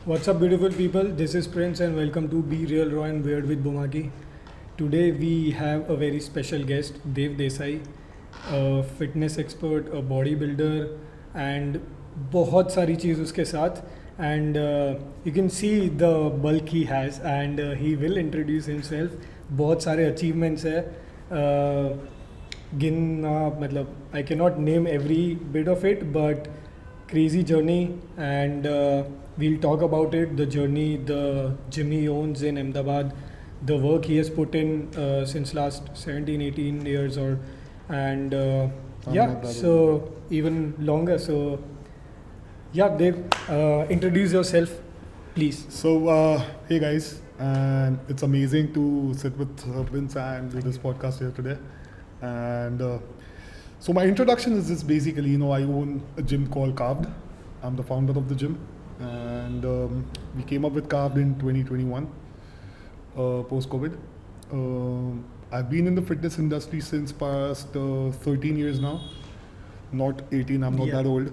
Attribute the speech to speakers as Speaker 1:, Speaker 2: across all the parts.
Speaker 1: What's up, beautiful people? This is Prince, and welcome to Be Real, Raw and Weird with BOMAACHI. Today, we have a very special guest, DEV DESAI, a fitness expert, a bodybuilder, and बहुत सारी चीज़ उसके साथ. And you can see the bulk he has, and he will introduce himself. बहुत सारे achievements है. गिनना मतलब I cannot name every bit of it, but crazy journey, and we'll talk about it, the journey, the gym he owns in Ahmedabad, the work he has put in since last 17-18 years, and so even longer. So yeah, Dev, introduce yourself, please.
Speaker 2: So hey guys, and it's amazing to sit with Prince and do this podcast here today. And so my introduction is just basically, I own a gym called CARV'D. I'm the founder of the gym, and we came up with CARV'D in 2021, post-COVID. I've been in the fitness industry since past 13 years now. Not 18, I'm not that old.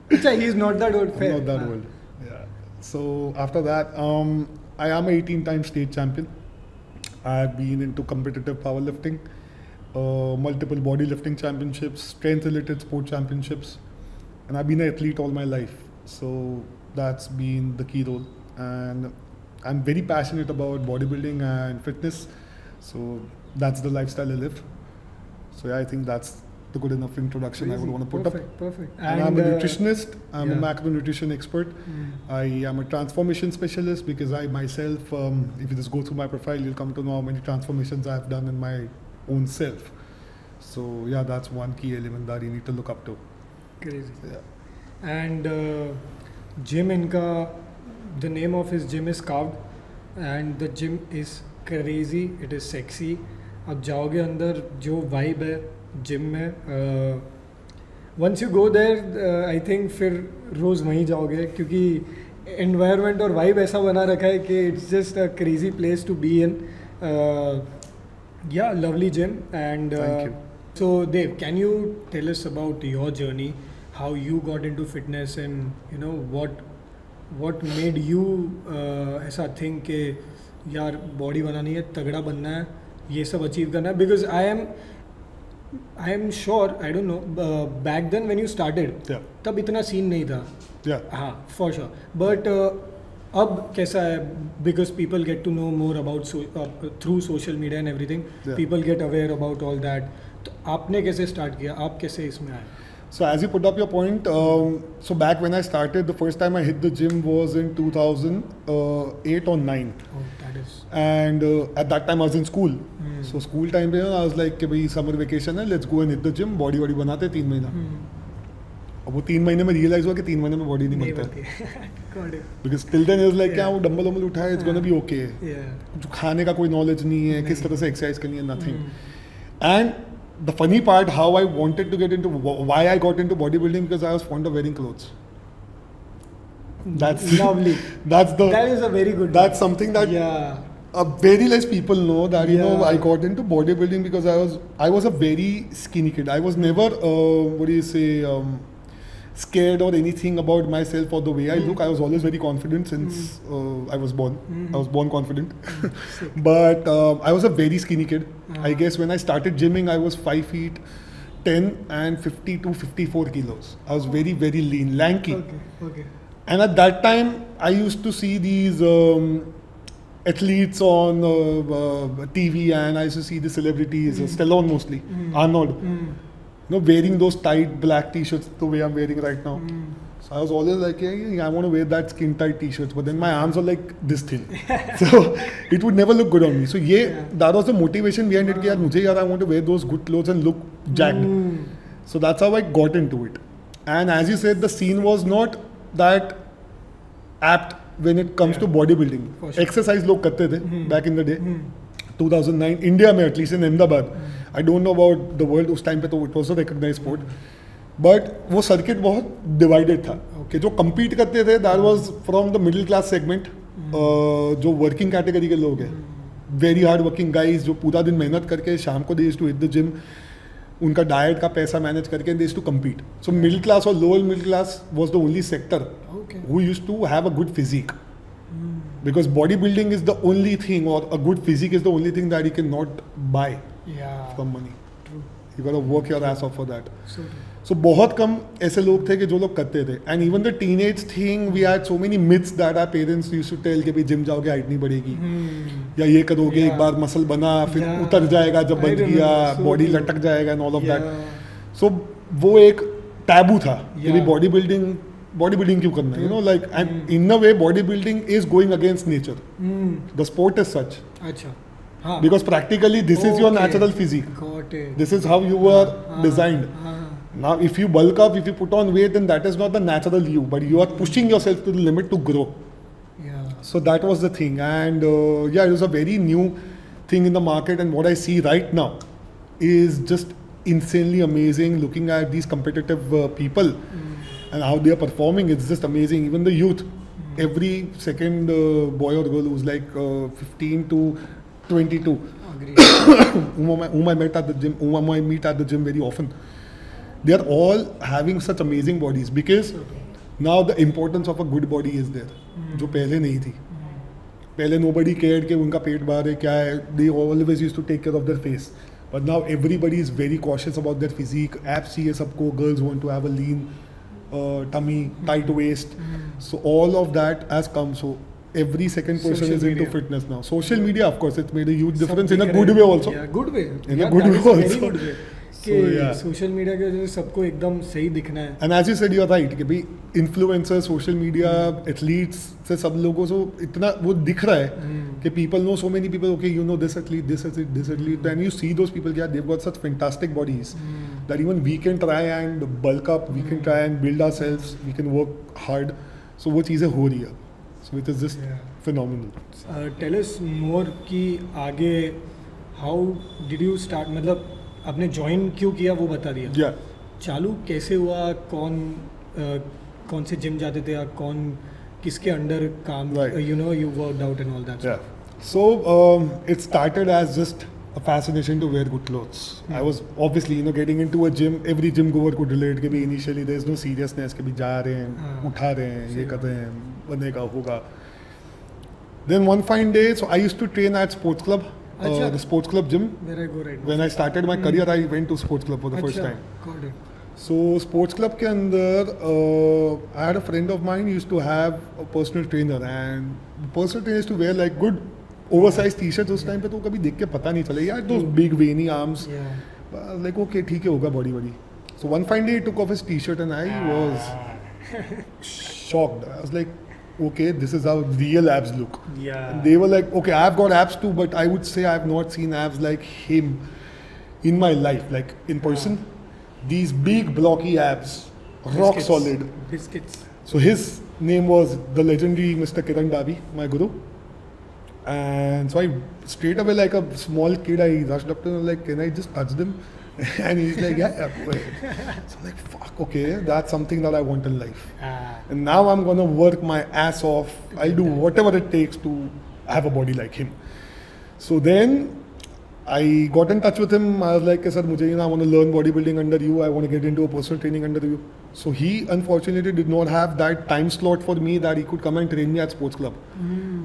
Speaker 1: He's not that old.
Speaker 2: I'm not that old. Yeah. So after that, I am an 18-time state champion. I've been into competitive powerlifting, multiple bodylifting championships, strength-related sport championships, and I've been an athlete all my life. So that's been the key role. And I'm very passionate about bodybuilding and fitness. So that's the lifestyle I live. So yeah, I think that's the good enough introduction I would want to put up.
Speaker 1: Perfect.
Speaker 2: And I'm a nutritionist. I'm a macronutrition expert. I am a transformation specialist because I myself, if you just go through my profile, you'll come to know how many transformations I've done in my own self. So yeah, that's one key element that you need to look up to.
Speaker 1: Crazy.
Speaker 2: Yeah.
Speaker 1: And gym inka, the name of his gym is CARV'D, and the gym is crazy. It is sexy. आप जाओगे अंदर जो vibe है gym में, once you go there I think फिर रोज़ वहीं जाओगे, क्योंकि एनवायरनमेंट और वाइब ऐसा बना रखा है कि it's just a crazy place to be in. Yeah lovely gym. And so Dev, can you tell us about your journey, how you got into fitness, and you know what made you ऐसा think कि यार body बनानी है, तगड़ा बनना है, ये सब अचीव करना है? Because I am sure, I don't know, back then when you started, तब इतना सीन नहीं था. हाँ, for sure. But अब कैसा है? Because people get to know more about through social media and everything. People get aware about all that. तो आपने कैसे start किया? आप कैसे इसमें आए?
Speaker 2: So as you put up your point, so back when I started, the first time I hit the gym was in 2008 or 9.
Speaker 1: Oh, that is.
Speaker 2: And at that time I was in school. So school time पे I was like कि भाई summer vacation है, let's go and hit the gym, body बनाते 3 महीना. अब वो 3 महीने में realize हुआ कि 3 महीने में body नहीं बनता. Because till then it was like क्या वो डंबल उठाए, it's gonna be okay. जो खाने का कोई knowledge नहीं है, किस तरह से exercise करनी है, nothing. And the funny part, how I wanted to get into, why I got into bodybuilding, because I was fond of wearing clothes. That's
Speaker 1: lovely.
Speaker 2: That
Speaker 1: is a very good.
Speaker 2: That's something that very less people know, that I got into bodybuilding because I was a very skinny kid. I was never scared or anything about myself or the way I look. I was always very confident since I was born. I was born confident. But I was a very skinny kid. I guess when I started gymming, I was 5 feet 10 and 50 to 54 kilos. I was very, very lean, lanky.
Speaker 1: Okay.
Speaker 2: And at that time, I used to see these athletes on TV, and I used to see the celebrities, Stallone mostly, Arnold. Wearing those tight black t-shirts the way I'm wearing right now. So I was always like, hey, I want to wear that skin tight t-shirts, but then my arms are like this thin. So it would never look good on me. So that was the motivation behind it. I want to wear those good clothes and look jacked. So that's how I got into it. And as you said, the scene was not that apt when it comes to bodybuilding. Sure. Exercise log karte the back in the day. 2009, India में at least in Ahmedabad. I don't know about the world, उस time पे तो it was a recognized sport. But वो circuit बहुत divided था कि जो compete करते थे that was from the middle class segment, जो working category के लोग हैं, very hard working guys जो पूरा दिन मेहनत करके शाम को they used to hit the gym. उनका डाइट का पैसा मैनेज करके दे to compete. So middle class और lower middle class was the only sector who used to have a good physique. Because bodybuilding is the only thing, or a good physique is the only thing that you cannot buy from money.
Speaker 1: True.
Speaker 2: You gotta work your ass off for that.
Speaker 1: So true.
Speaker 2: So बहुत कम ऐसे लोग थे कि जो लोग करते थे. And even the teenage thing, we had so many myths that our parents used to tell कि भाई जिम जाओगे हाइट नहीं बढ़ेगी, या ये करोगे एक बार मसल बना फिर उतर जाएगा जब बन गया, बॉडी लटक जाएगा and all of that. So वो एक टैबू था कि भाई बॉडी बिल्डिंग क्यों करना है, you know, like, and in a way body building is going against nature. The sport is such.
Speaker 1: अच्छा.
Speaker 2: Because practically this is your natural physique.
Speaker 1: Got it.
Speaker 2: This is how you were designed. Now if you bulk up, if you put on weight, then that is not the natural you, but you are pushing yourself to the limit to grow.
Speaker 1: Yeah.
Speaker 2: So that was the thing, and it was a very new thing in the market, and what I see right now is just insanely amazing. Looking at these competitive people and how they are performing, it's just amazing. Even the youth, every second boy or girl who's like 15 to 22, whom I met at the gym, whom I meet at the gym very often, they are all having such amazing bodies because now the importance of a good body is there, जो पहले नहीं थी. पहले nobody cared कि उनका पेट बाहर है क्या है. They always used to take care of their face, but now everybody is very cautious about their physique. Abs चाहिए सबको, girls want to have a lean tummy, tight waist. So all of that has come. So every second person
Speaker 1: Social
Speaker 2: is into
Speaker 1: media.
Speaker 2: fitness now. Social media, of course, it's made a huge difference in a good way also.
Speaker 1: Yeah, good way.
Speaker 2: In a good way
Speaker 1: Very
Speaker 2: also.
Speaker 1: good way.
Speaker 2: So, yeah.
Speaker 1: Social media की वजह से सबको एकदम सही दिखना है.
Speaker 2: And as you said, you're right कि भाई influencers, social media, athletes से सब लोगों को इतना वो दिख रहा है कि people know so many people. Okay, you know this athlete, this athlete, this athlete, and you see those people. Yeah, they've got such fantastic bodies that even we can try and bulk up. We can try and build ourselves. We can work hard. So वो चीज़ें हो रही है. So it is just phenomenal.
Speaker 1: Tell us more कि आगे how did you start, मतलब आपने join क्यों किया वो बता दिया.
Speaker 2: Yeah.
Speaker 1: चालू कैसे हुआ, कौन से जिम जाते थे, या कौन किसके अंडर काम, you know, you worked out and all that
Speaker 2: Yeah.
Speaker 1: stuff.
Speaker 2: So it started as just a fascination to wear good clothes. I was obviously, you know, getting into a gym. Every gym goer could relate कि भी initially there is no seriousness कि भी जा रहे हैं, उठा रहे हैं, ये कर रहे हैं, बनेगा होगा. Then one fine day, so I used to train at sports club. The sports club gym.
Speaker 1: Where I go right now.
Speaker 2: When I started my career, I went to sports club for the first time.
Speaker 1: Got it.
Speaker 2: So sports club के अंदर I had a friend of mine used to have a personal trainer, and the personal trainer used to wear like good oversized t-shirts उस time पे, तो कभी देख के पता नहीं चले यार those big veiny arms. Like okay ठीक है होगा body. So one fine day he took off his t-shirt and I was shocked. I was like, okay, this is how real abs look.
Speaker 1: Yeah.
Speaker 2: And they were like, okay, I've got abs too, but I would say I've not seen abs like him in my life, like in person. These big blocky abs, rock solid.
Speaker 1: Biscuits.
Speaker 2: So his name was the legendary Mr. Kiran Davi, my guru. And so I straight away, like a small kid, I rushed up to him like, can I just touch them? And he's like, yeah. So I'm like, fuck, okay, that's something that I want in life. And now I'm gonna work my ass off. I'll do whatever it takes to have a body like him. So then I got in touch with him. I was like, sir, I want to learn bodybuilding under you. I want to get into a personal training under you. So he unfortunately did not have that time slot for me that he could come and train me at sports club.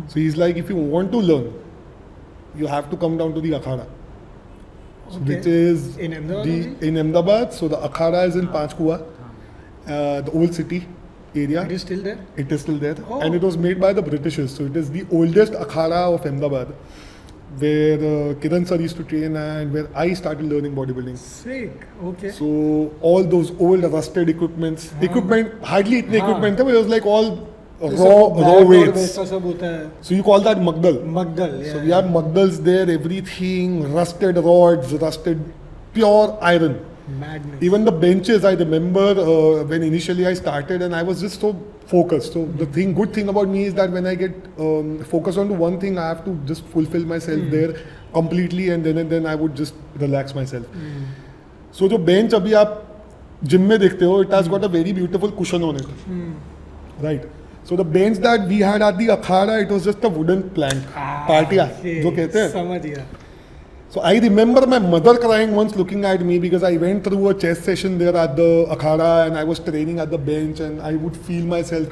Speaker 2: So he's like, if you want to learn, you have to come down to the AKHADA. So which is
Speaker 1: in Ahmedabad?
Speaker 2: In Ahmedabad. So the AKHADA is in Panchkua, the old city area.
Speaker 1: It is still there?
Speaker 2: It is still there.
Speaker 1: Oh.
Speaker 2: And it was made by the Britishers. So it is the oldest AKHADA of Ahmedabad, where Kiran sir used to train and where I started learning bodybuilding.
Speaker 1: Sick. Okay.
Speaker 2: So all those old rusted equipment, hardly itne equipment tha, but it was like all raw weights. So you call that Magdal.
Speaker 1: Magdal, yeah.
Speaker 2: So we have Magdals there, everything, rusted rods, rusted pure iron.
Speaker 1: Madness.
Speaker 2: Even the benches, I remember when initially I started and I was just so focused. So the good thing about me is that when I get focused onto one thing, I have to just fulfill myself there completely, and then I would just relax myself. So the bench abhi aap gym mein dekhte ho, it has got a very beautiful cushion on it. Right. So the bench that we had at the AKHADA, it was just a wooden plank. Partiya, jo kehte hain.
Speaker 1: समझ गया.
Speaker 2: So I remember my mother crying once looking at me because I went through a chess session there at the AKHADA and I was training at the bench and I would feel myself,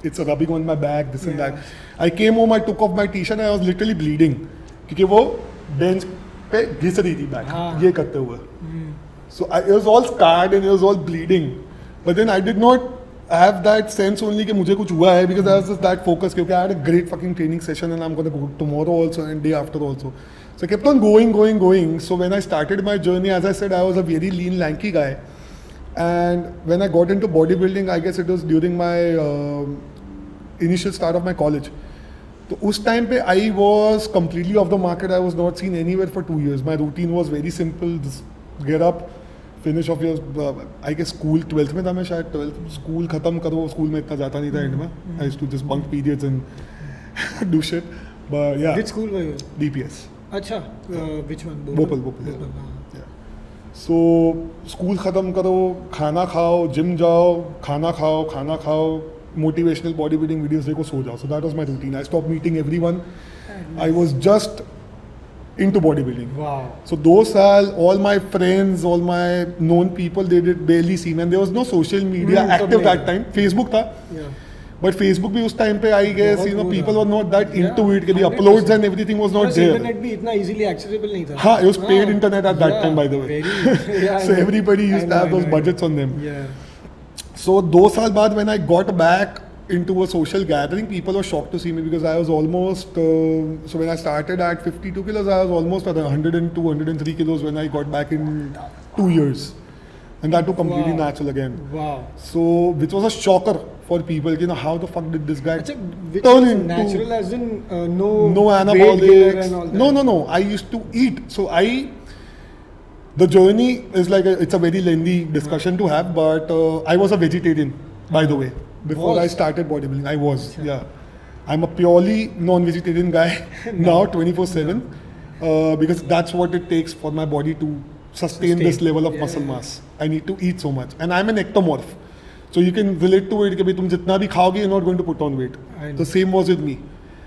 Speaker 2: it's rubbing on my back, this and that. I came home, I took off my t-shirt and I was literally bleeding. क्योंकि वो bench पे घिस रही थी back, ये करते हुए. So it was all scarred and it was all bleeding. But then I did not have that sense only कि मुझे कुछ हुआ है because I was just that focused क्योंकि I had a great fucking training session and I'm going to go tomorrow also and day after also. So I kept on going. So when I started my journey, as I said, I was a very lean, lanky guy. And when I got into bodybuilding, I guess it was during my initial start of my college. So उस time पे I was completely off the market. I was not seen anywhere for 2 years. My routine was very simple. Just get up, finish off your, I guess school 12th में था मैं शायद 12th school खत्म करो. School में इतना जाता नहीं था end में. I used to just bunk periods and do shit. But yeah.
Speaker 1: Which school were you?
Speaker 2: DPS.
Speaker 1: अच्छा, which one?
Speaker 2: Bhopal. Yeah. So school खत्म करो, खाना खाओ, gym जाओ, खाना खाओ, motivational bodybuilding videos देखो, सो जाओ. So that was my routine. I stopped meeting everyone. I was just into bodybuilding.
Speaker 1: Wow.
Speaker 2: So those all my friends, all my known people, they did barely see me. And there was no social media active that time. Facebook था.
Speaker 1: Yeah.
Speaker 2: But Facebook भी उस time पे I guess people were not that into it. The uploads and everything was not there.
Speaker 1: Internet भी इतना easily accessible नहीं था.
Speaker 2: हाँ, it was paid internet at that time by the way. So everybody used to have those budgets on them.
Speaker 1: Yeah.
Speaker 2: So 2 साल बाद when I got back into a social gathering, people were shocked to see me because I was almost, so when I started at 52 kilos, I was almost at 102, 103 kilos when I got back in 2 years. And that took completely natural again.
Speaker 1: Wow.
Speaker 2: So, which was a shocker for people, how the fuck did this guy
Speaker 1: turn into natural as in
Speaker 2: no anabolics and all that? No. I used to eat. So the journey is like it's a very lengthy discussion to have, but I was a vegetarian, by the way. Before I started bodybuilding, I was, yeah. I'm a purely non-vegetarian guy now, 24/7, because that's what it takes for my body to sustain this level of muscle mass. I need to eat so much, and I'm an ectomorph, so you can relate to it. कि भाई तुम जितना भी खाओगे, you're not going to put on weight. The same was with me.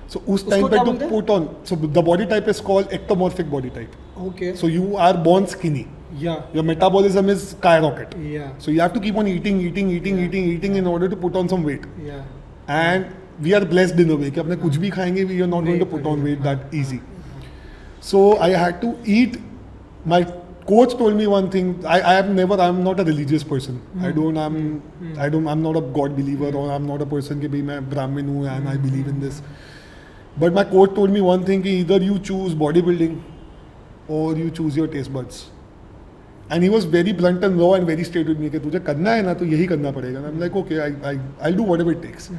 Speaker 2: So उस time पे to put on, so the body type is called ectomorphic body type.
Speaker 1: Okay.
Speaker 2: So you are born skinny.
Speaker 1: Yeah.
Speaker 2: Your metabolism is skyrocket.
Speaker 1: Yeah.
Speaker 2: So you have to keep on eating in order to put on some weight.
Speaker 1: Yeah.
Speaker 2: And we are blessed in a way कि अपने कुछ भी खाएंगे, we are not going to put on weight that easy. So I had to eat. My coach told me one thing. I'm not a religious person. I'm not a God believer, or I'm not a person कि भाई मैं Brahmin हूँ and I believe in this. But my coach told me one thing कि either you choose bodybuilding or you choose your taste buds. And he was very blunt and raw and very straight with me कि तुझे करना है ना तो यही करना पड़ेगा. And I'm like, okay, I'll do whatever it takes.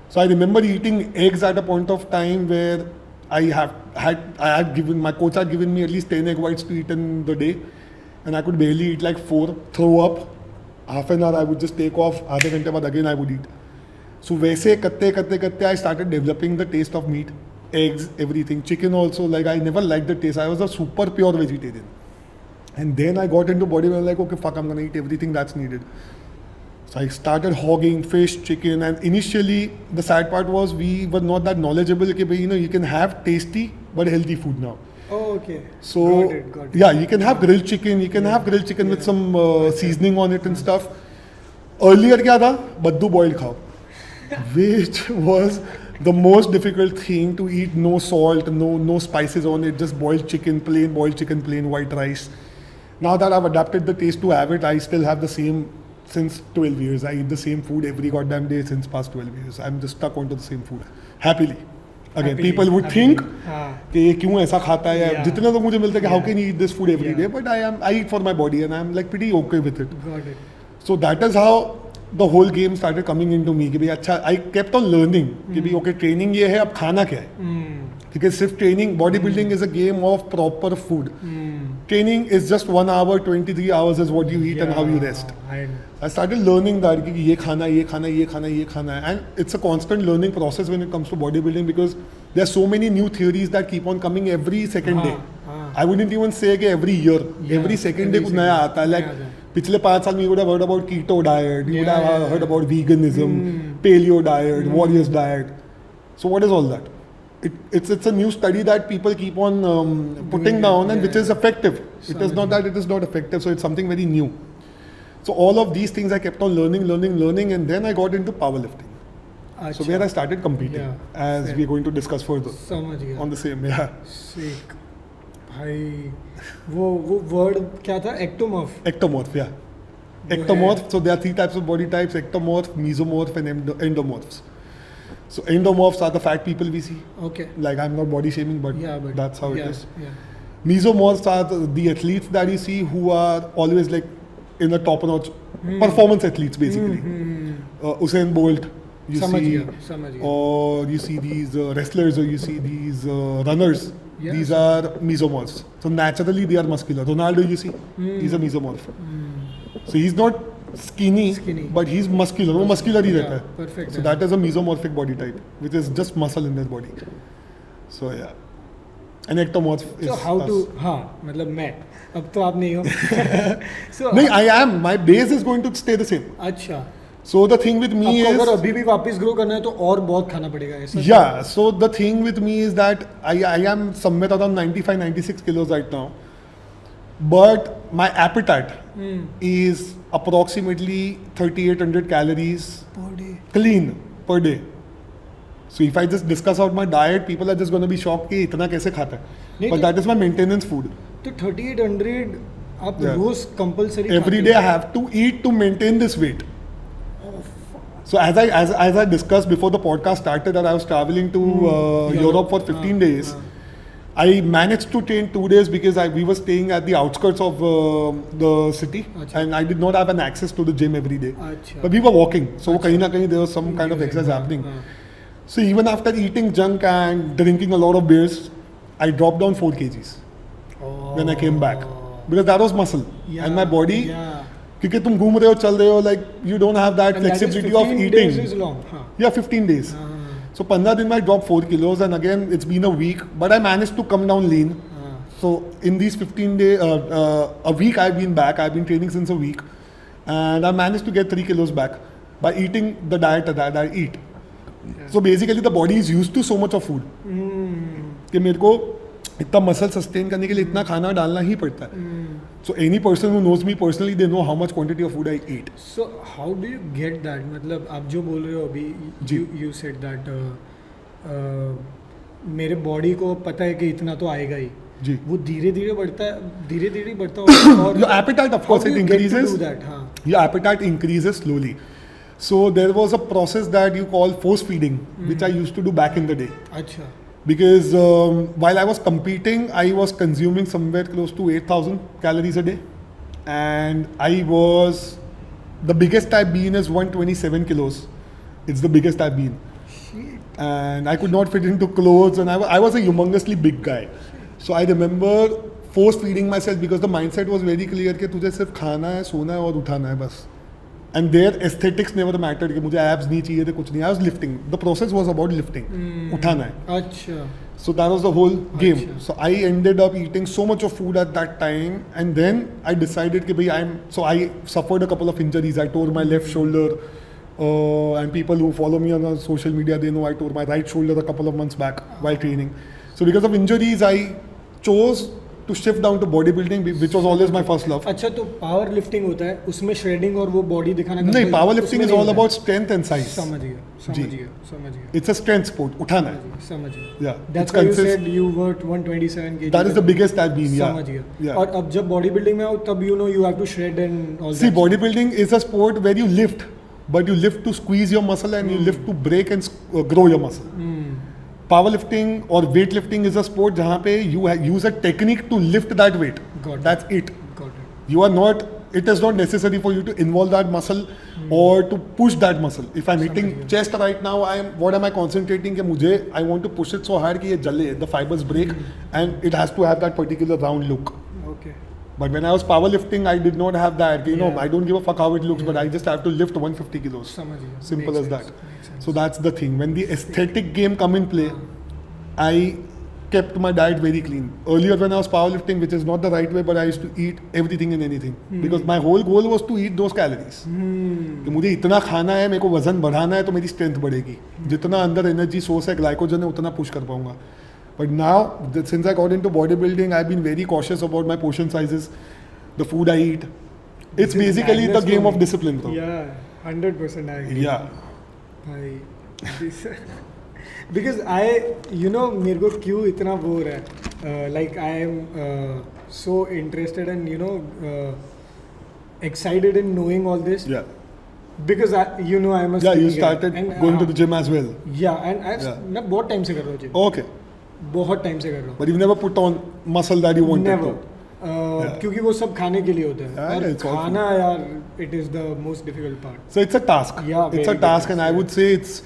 Speaker 2: So I remember eating eggs at a point of time where my coach had given me at least 10 egg whites to eat in the day, and I could barely eat like 4, throw up. Half an hour I would just take off, आधे घंटे बाद again I would eat. So वैसे करते I started developing the taste of meat, eggs, everything. Chicken also, like I never liked the taste. I was a super pure vegetarian. And then I got into bodybuilding, I was like, okay, fuck, I'm gonna eat everything that's needed. So I started hogging fish, chicken, and initially the sad part was we were not that knowledgeable. You can have tasty but healthy food now.
Speaker 1: Oh, okay.
Speaker 2: So
Speaker 1: got it.
Speaker 2: Yeah, you can have grilled chicken. You can have grilled chicken with some seasoning on it and stuff. Earlier क्या था? Baddu boiled khao, which was the most difficult thing to eat. No salt, no spices on it. Just boiled chicken, plain white rice. Now that I've adapted the taste to have it, I still have the same since 12 years. I eat the same food every goddamn day since past 12 years. I'm just stuck onto the same food. Happily. Again, people would think कि ये क्यों ऐसा खाता है? जितने लोग मुझे मिलते हैं कि how can you eat this food every day? But I eat for my body and I'm like pretty okay with it.
Speaker 1: Got it.
Speaker 2: So that is how the whole game started coming into me. कि भाई अच्छा, I kept on learning कि भाई okay, training ये है, अब खाना क्या है? Because सिर्फ training, bodybuilding is a game of proper food. Training is just 1 hour, 23 hours is what you eat and how you rest. I started learning that कि ये खाना है, and it's a constant learning process when it comes to bodybuilding because there are so many new theories that keep on coming every second day. I wouldn't even say कि every year, every second day कुछ नया आता है. Like पिछले 5 साल में you would have heard about keto diet, you would have heard about veganism, paleo diet, warriors diet. So what is all that? it's a new study that people keep on putting down, and which is effective. It is not that it is not effective, so it's something very new. So all of these things I kept on learning, and then I got into powerlifting. So where I started competing, as we're going to discuss further on the same.
Speaker 1: Sick. भाई वो word क्या था?
Speaker 2: Ectomorph, yeah. Ectomorph. So there are 3 types of body types: ectomorph, mesomorph, and endomorphs. So endomorphs are the fat people we see.
Speaker 1: Okay.
Speaker 2: Like, I'm not body shaming, but that's how it is.
Speaker 1: Yeah.
Speaker 2: Mesomorphs are the athletes that you see who are always like in the top notch performance athletes, basically. Usain Bolt, you see, or you see these wrestlers, or you see these runners. Yeah. These are mesomorphs. So naturally they are muscular. Ronaldo, you see, he's a mesomorph. So he's not skinny, but he's muscular. वो muscular ही रहता है.
Speaker 1: Perfect.
Speaker 2: So that is a mesomorphic body type, which is just muscle in their body. So yeah. An ectomorph is.
Speaker 1: So how to? मतलब मैं. अब तो आप नहीं हो. So.
Speaker 2: नहीं, I am. My base is going to stay the same.
Speaker 1: अच्छा.
Speaker 2: So the thing with me is.
Speaker 1: अगर अभी भी वापस grow करना है तो और बहुत खाना पड़ेगा ऐसा.
Speaker 2: Yeah. So the thing with me is that I am somewhere around 95-96 kilos right now, but my appetite is approximately 3,800 calories
Speaker 1: per day.
Speaker 2: Clean per day. So if I just discuss out my diet, people are just going to be shocked कि इतना कैसे खाता है. But that is my maintenance food.
Speaker 1: तो 3,800 आप रोज compulsory.
Speaker 2: Every day I have to eat to maintain this weight. So as I discussed before the podcast started, that I was traveling to Europe for 15 days. I managed to train 2 days because we were staying at the outskirts of the city, and I did not have an access to the gym every day. But we were walking, so kahin na kahin there was some kind of exercise happening. So even after eating junk and drinking a lot of beers, I dropped down 4 kgs when I came back, because that was muscle and my body. क्योंकि तुम घूम रहे हो, चल रहे हो, like you don't have that flexibility of eating.
Speaker 1: 15 days is long.
Speaker 2: Yeah, 15 days. So 15 दिन में I dropped 4 kilos, and again it's been a week, but I managed to come down lean. So in these 15 days, a week I've been back. I've been training since a week, and I managed to get 3 kilos back by eating the diet that I eat. So basically the body is used to so much of food कि मेरे को इतना muscle sustain करने के लिए इतना खाना डालना ही पड़ता है. So any person who knows me personally, they know how much quantity of food I eat.
Speaker 1: So how do you get that? मतलब आप जो बोल रहे हो अभी, you said that मेरे बॉडी को पता है कि इतना तो आएगा ही.
Speaker 2: जी.
Speaker 1: वो धीरे-धीरे बढ़ता होगा. और
Speaker 2: your appetite, of course, it increases. Your appetite increases slowly. So there was a process that you call force feeding, which I used to do back in the day.
Speaker 1: अच्छा.
Speaker 2: Because while I was competing, I was consuming somewhere close to 8,000 calories a day, and the biggest I've been is 127 kilos. It's the biggest I've been.
Speaker 1: Shit.
Speaker 2: And I could not fit into clothes, and I was a humongously big guy. So I remember force feeding myself, because the mindset was very clear कि तुझे सिर्फ खाना है, सोना है और उठाना है बस. And their aesthetics never mattered कि मुझे abs नहीं चाहिए थे, कुछ नहीं. I was lifting. The process was about lifting. उठाना है.
Speaker 1: अच्छा.
Speaker 2: So that was the whole game. So I ended up eating so much of food at that time, and then I decided कि so I suffered a couple of injuries. I tore my left shoulder, and people who follow me on social media, they know I tore my right shoulder a couple of months back while training. So because of injuries, I chose to shift down to bodybuilding, which was always my first love.
Speaker 1: अच्छा, तो power lifting होता है, उसमें shredding और वो body दिखाना.
Speaker 2: नहीं, power lifting is all about strength and size.
Speaker 1: समझ गया.
Speaker 2: It's a strength sport. उठाना है.
Speaker 1: समझ गया.
Speaker 2: Yeah.
Speaker 1: That's why you said you were 127 kg.
Speaker 2: That is the biggest I've been. Yeah.
Speaker 1: समझ गया.
Speaker 2: Yeah.
Speaker 1: और अब जब bodybuilding में आओ, तब you have to shred and all that.
Speaker 2: See, bodybuilding is a sport where you lift, but you lift to squeeze your muscle, and you lift to break and grow your muscle. Powerlifting or weightlifting is a sport जहाँ पे you use a technique to lift that weight. That's it.
Speaker 1: Got it.
Speaker 2: You are not. It is not necessary for you to involve that muscle or to push that muscle. If I'm hitting chest right now, what am I concentrating? कि I want to push it so hard कि ये जले, the fibers break, and it has to have that particular round look.
Speaker 1: Okay.
Speaker 2: But when I was powerlifting, I did not have that. I don't give a fuck how it looks, but I just have to lift 150 kilos. Simple as that. So that's the thing. When the aesthetic game come in play, I kept my diet very clean. Earlier when I was powerlifting, which is not the right way, but I used to eat everything and anything. Because my whole goal was to eat those calories. कि मुझे इतना खाना है, मेरे को वजन बढ़ाना है तो मेरी स्ट्रेंथ बढ़ेगी. जितना अंदर एनर्जी सोर्स है, ग्लाइकोजन है, उतना पुश कर पाऊंगा. But now, since I got into bodybuilding, I've been very cautious about my portion sizes, the food I eat. It's basically the game of discipline, bro.
Speaker 1: Yeah, 100% I agree.
Speaker 2: Yeah.
Speaker 1: Because मेरे को क्यों इतना वो हो रहा है, like I am so interested and excited in knowing all this.
Speaker 2: Yeah.
Speaker 1: Because I'm a
Speaker 2: Yeah,
Speaker 1: skinny
Speaker 2: you
Speaker 1: guy.
Speaker 2: started
Speaker 1: And,
Speaker 2: going to the gym as well.
Speaker 1: Yeah, and मैं बहुत टाइम से कर रहा हूँ जिम.
Speaker 2: Okay.
Speaker 1: बहुत time से कर रहा हूँ.
Speaker 2: But you never put on muscle that you wanted
Speaker 1: Never.
Speaker 2: to.
Speaker 1: क्योंकि वो सब खाने के लिए होता है.
Speaker 2: Yeah,
Speaker 1: और
Speaker 2: it's all
Speaker 1: खाना यार, it is the most difficult part.
Speaker 2: So it's a task.
Speaker 1: Yeah,
Speaker 2: it's a
Speaker 1: very
Speaker 2: task,
Speaker 1: good
Speaker 2: and I
Speaker 1: task,
Speaker 2: would say it's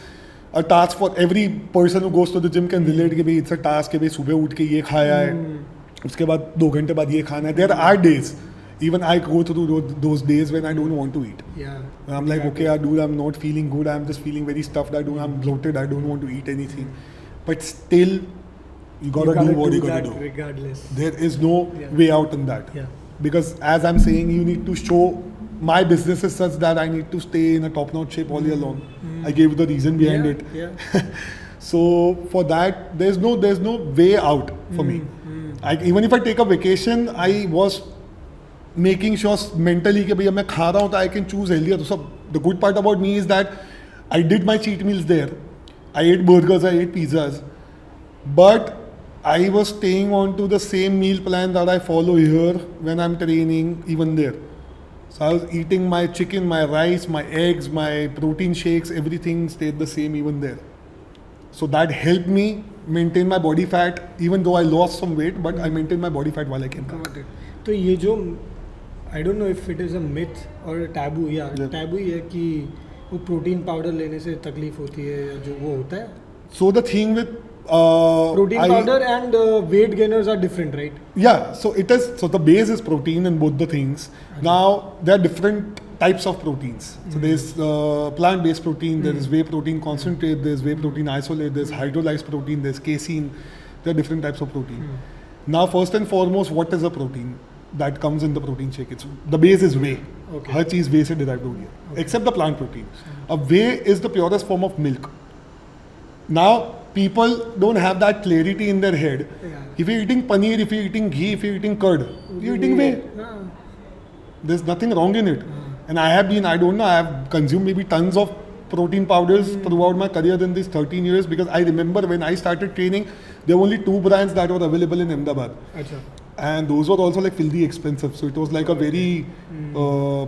Speaker 2: a task for every person who goes to the gym can relate कि भाई it's a task कि भाई सुबह उठ के ये खाया है, उसके बाद 2 घंटे बाद ये खाना है. There are days, even I go through those days when I don't want to eat.
Speaker 1: Yeah.
Speaker 2: And I'm like, okay, dude, I'm not feeling good. I'm just feeling very stuffed. I'm bloated. I don't want to eat anything. But still, you gotta do what you gotta do.
Speaker 1: Regardless.
Speaker 2: There is no way out in that.
Speaker 1: Yeah.
Speaker 2: Because as I'm saying, you need to show my business is such that I need to stay in a top-notch shape all year long. I gave you the reason behind it.
Speaker 1: Yeah.
Speaker 2: So for that, there's no way out for me. Even if I take a vacation, I was making sure mentally कि भैया मैं खा रहा हूँ तो I can choose healthier. So the good part about me is that I did my cheat meals there. I ate burgers, I ate pizzas, but I was staying on to the same meal plan that I follow here when I'm training, even there. So I was eating my chicken, my rice, my eggs, my protein shakes, everything stayed the same even there. So that helped me maintain my body fat, even though I lost some weight, but I maintained my body fat while I came back.
Speaker 1: Got it. तो ये जो I don't know if it is a myth or a taboo, taboo ही है कि वो protein powder लेने से तकलीफ होती है या जो वो होता है.
Speaker 2: So the thing with
Speaker 1: Protein powder and weight gainers are different, right?
Speaker 2: Yeah, so it is. So the base is protein in both the things. Now there are different types of proteins. So there's plant-based protein, there is whey protein concentrate, there's whey protein isolate, there's hydrolyzed protein, there's casein. There are different types of protein. Now, first and foremost, what is a protein that comes in the protein shake? The base is whey.
Speaker 1: Okay.
Speaker 2: हर चीज whey से derived होगी, except the plant protein. A whey is the purest form of milk. Now, people don't have that clarity in their head.
Speaker 1: Yeah.
Speaker 2: If you're eating paneer, if you're eating ghee, if you're eating curd, you're eating whey. There's nothing wrong in it. And I have consumed maybe tons of protein powders throughout my career in these 13 years, because I remember when I started training, there were only 2 brands that were available in Ahmedabad.
Speaker 1: अच्छा.
Speaker 2: And those were also like filthy expensive. So it was like a very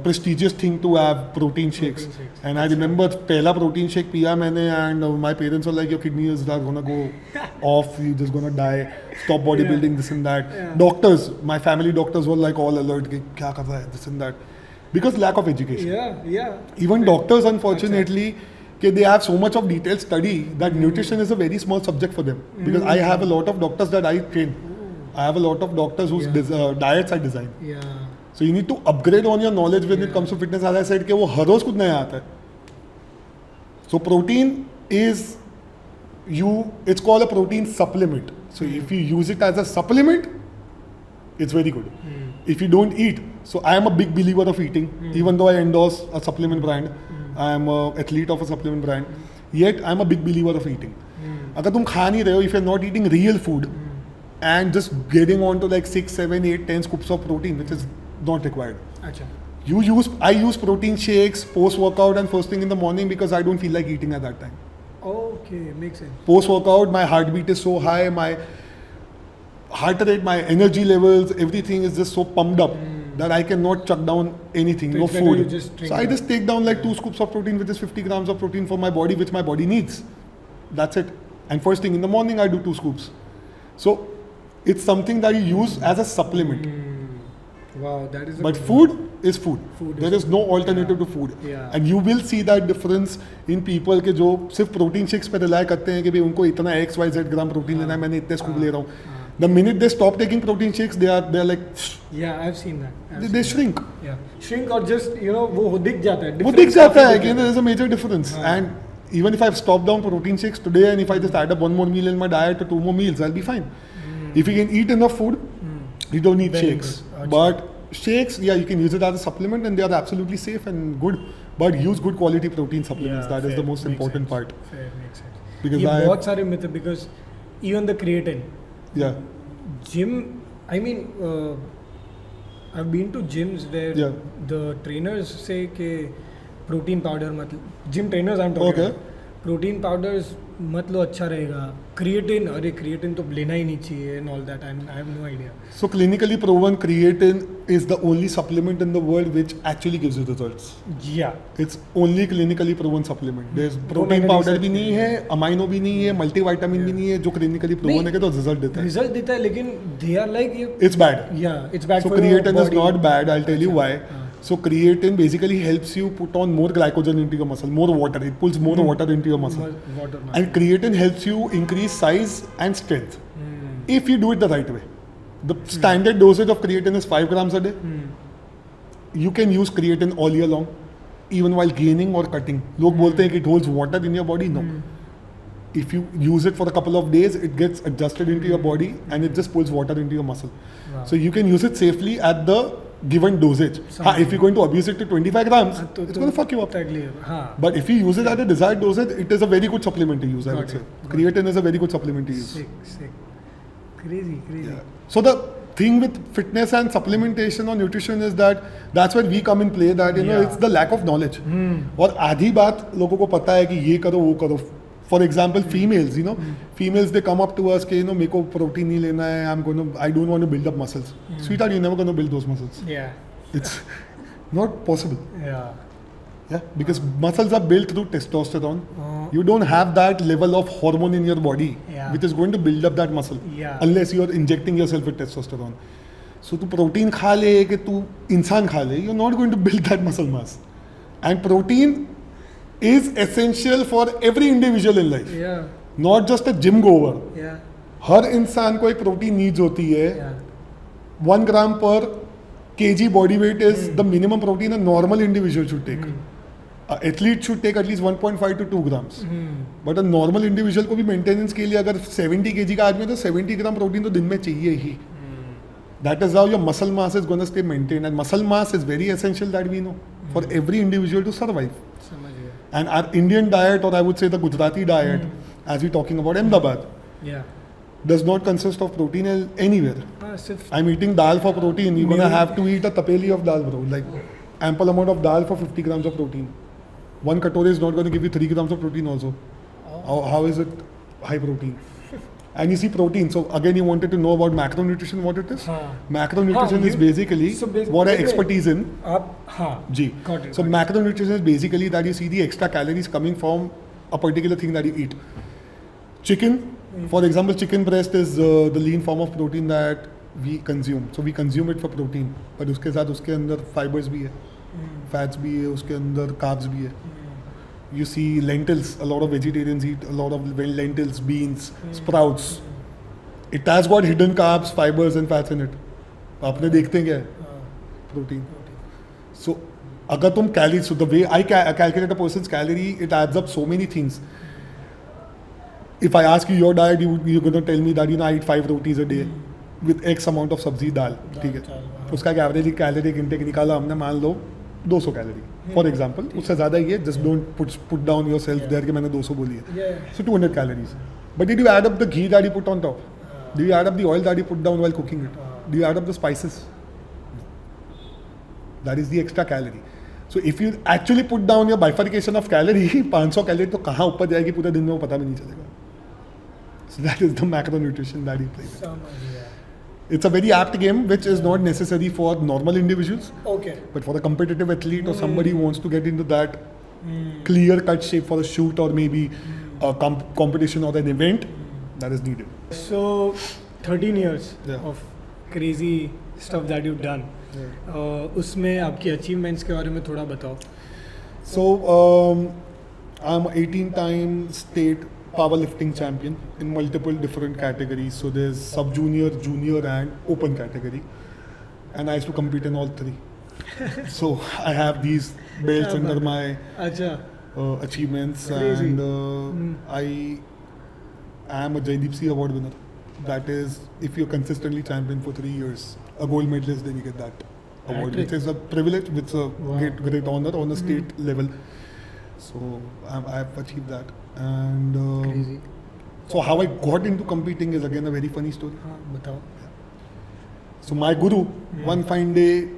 Speaker 2: prestigious thing to have protein shakes. And I remember pehla protein shake piya maine, and my parents were like, your kidneys are gonna go off, you're just gonna die, stop bodybuilding, this and that. Doctors, my family doctors were like all alert, ki, kya kar raha hai, this and that. Because lack of education.
Speaker 1: Yeah.
Speaker 2: Even doctors, unfortunately, they have so much of detailed study that nutrition is a very small subject for them. Because I have a lot of doctors that I train. I have a lot of doctors whose diets I design.
Speaker 1: Yeah.
Speaker 2: So you need to upgrade on your knowledge when it comes to fitness. As I said, कि वो हर रोज कुछ नया आता है. So protein is it's called a protein supplement. So if you use it as a supplement, it's very good. If you don't eat, so I am a big believer of eating, even though I endorse a supplement brand. I am an athlete of a supplement brand. Yet I am a big believer of eating. अगर तुम खा नहीं रहे हो, if you're not eating real food, and just getting on to like 6, 7, 8, 10 scoops of protein, which is not required.
Speaker 1: अच्छा.
Speaker 2: I use protein shakes post-workout and first thing in the morning because I don't feel like eating at that time.
Speaker 1: Okay, makes sense.
Speaker 2: Post-workout, my heartbeat is so high, my heart rate, my energy levels, everything is just so pumped up that I cannot chuck down anything,
Speaker 1: So
Speaker 2: no
Speaker 1: it's better you
Speaker 2: food.
Speaker 1: just drink
Speaker 2: So I
Speaker 1: that.
Speaker 2: just take down like 2 scoops of protein, which is 50 grams of protein for my body, which my body needs. That's it. And first thing in the morning, I do 2 scoops. So it's something that you use as a supplement.
Speaker 1: Wow, that is.
Speaker 2: But food is food. There is no alternative to food.
Speaker 1: Yeah.
Speaker 2: And you will see that difference in people के जो सिर्फ protein shakes पे rely करते हैं कि भाई उनको इतना XYZ ग्राम protein लेना है, मैंने इतने scoop ले रहा हूँ. The minute they stop taking protein shakes, they are like
Speaker 1: Yeah, I've seen that.
Speaker 2: they shrink.
Speaker 1: Yeah, shrink or just वो दिख जाता है.
Speaker 2: वो दिख जाता है कि there is a major difference. And even if I've stopped down protein shakes today, and if I just add up 1 more meal in my diet or 2 more meals, I'll be fine. If you can eat enough food, you don't need
Speaker 1: Very
Speaker 2: shakes.
Speaker 1: good.
Speaker 2: But shakes, yeah, you can use it as a supplement and they are absolutely safe and good. But use good quality protein supplements. That is the most important part.
Speaker 1: Fair, makes sense.
Speaker 2: Because
Speaker 1: ये बहुत सारे myth है because even the creatine.
Speaker 2: Yeah.
Speaker 1: Gym, I mean, I've been to gyms where the trainers say कि protein powder मतलब gym trainers I'm talking about. Protein powders मत लो अच्छा रहेगा. Creatine, अरे creatine तो लेना ही नहीं चाहिए and all that. I have no idea.
Speaker 2: So clinically proven creatine is the only supplement in the world which actually gives you results.
Speaker 1: Yeah.
Speaker 2: It's only clinically proven supplement. There's protein powder भी नहीं है, amino भी नहीं है, multivitamin भी नहीं है, जो clinically proven है कि तो result देता है.
Speaker 1: Result देता है लेकिन they are like
Speaker 2: it's bad.
Speaker 1: Yeah, it's bad
Speaker 2: so
Speaker 1: for your
Speaker 2: creatine is
Speaker 1: body.
Speaker 2: not bad. I'll tell you why. So creatine basically helps you put on more glycogen into your muscle, more water. It pulls more water into your muscle.
Speaker 1: Water
Speaker 2: And creatine helps you increase size and strength if you do it the right way. The standard dosage of creatine is 5 grams a day. You can use creatine all year long, even while gaining or cutting. लोग बोलते हैं कि it holds water in your body. No. If you use it for a couple of days, it gets adjusted into your body and it just pulls water into your muscle.
Speaker 1: Wow.
Speaker 2: So you can use it safely at the given dosage. If you're going to abuse it to 25 grams, it's going to fuck you up. But if you use it at a desired dosage, it is a very good supplement to use, I would say. Creatine is a very good supplement to use.
Speaker 1: Sick. Crazy.
Speaker 2: Yeah. So the thing with fitness and supplementation or nutrition is that that's where we come in play, that you know it's the lack of knowledge. और आधी बात लोगों को पता है कि ये करो वो करो. For example, females, females they come up to us कि मेरे को protein नहीं लेना है, I don't want to build up muscles. Sweetheart, you're never going to build those muscles.
Speaker 1: Yeah.
Speaker 2: It's not possible.
Speaker 1: Yeah.
Speaker 2: Because muscles are built through testosterone. You don't have that level of hormone in your body which is going to build up that muscle unless you are injecting yourself with testosterone. So तू protein खा ले कि तू इंसान खा ले, you're not going to build that muscle mass. And protein is essential for every individual in life.
Speaker 1: Yeah.
Speaker 2: Not just a gym goer.
Speaker 1: Yeah.
Speaker 2: हर इंसान को एक protein needs होती है. 1 gram per kg body weight is the minimum protein a normal individual should take. An athlete should take at least 1.5 to 2 grams. But a normal individual को भी maintenance के लिए अगर 70 kg का आदमी है तो 70 gram protein तो दिन में चाहिए ही. That is how your muscle mass is going to stay maintained, and muscle mass is very essential, that we know, for every individual to survive. And our Indian diet, or I would say the Gujarati diet, as we're talking about Ahmedabad, does not consist of protein anywhere. I'm eating dal for protein. You're going to have to eat a tapeli of dal, bro. Like ample amount of dal for 50 grams of protein. One katori is not going to give you 3 grams of protein also. How is it high protein? And you see protein. So again, you wanted to know about macronutrition, what it is? Macronutrition is basically what I expertise in.
Speaker 1: Got it.
Speaker 2: So macronutrition is basically that you see the extra calories coming from a particular thing that you eat. Chicken, for example, chicken breast is the lean form of protein that we consume. So we consume it for protein. But उसके साथ उसके अंदर fibers भी है, fats भी है, उसके अंदर carbs भी है. You see lentils, a lot of vegetarians eat a lot of lentils, beans, sprouts. It has got hidden carbs, fibers and fats in it. आपने देखते हैं क्या है? Protein. So अगर तुम calories, so the way I calculate a person's calorie, it adds up so many things. If I ask you your diet, you're going to tell me that I eat 5 rotis a day with X amount of sabzi dal. ठीक है? उसका एक average caloric intake निकाला हमने, मान लो 200 calorie for example, उससे ज़्यादा ही है. Just don't put down your self there कि मैंने 200 बोली है. So 200 calories. But did you add up the ghee that you put on top? Do you add up the oil that you put down while cooking it? Do you add up the spices? That is the extra calorie. So if you actually put down your bifurcation of calorie, 500 calorie तो कहाँ ऊपर जाएगी पूरे दिन में वो पता भी नहीं चलेगा. So that is the macronutrition that you play. It's a very apt game which is not necessary for normal individuals.
Speaker 1: Okay.
Speaker 2: But for a competitive athlete or somebody who wants to get into that clear cut shape for a shoot or maybe a competition or an event, that is needed.
Speaker 1: So 13 years of crazy stuff that you've done. उसमें आपकी achievements के बारे में थोड़ा बताओ.
Speaker 2: So I'm 18-time state powerlifting champion in multiple different categories. So there's sub-junior, junior and open category. And I used to compete in all 3. So I have these belts under my achievements.
Speaker 1: Crazy.
Speaker 2: And I am a Jaideep C award winner. That is, if you're consistently champion for 3 years, a gold medalist, then you get that award, which is a privilege, which is a great honor on a state level. So I've achieved that. And
Speaker 1: Crazy.
Speaker 2: so how I got into competing is again a very funny story.
Speaker 1: Batao.
Speaker 2: So my guru, one fine day,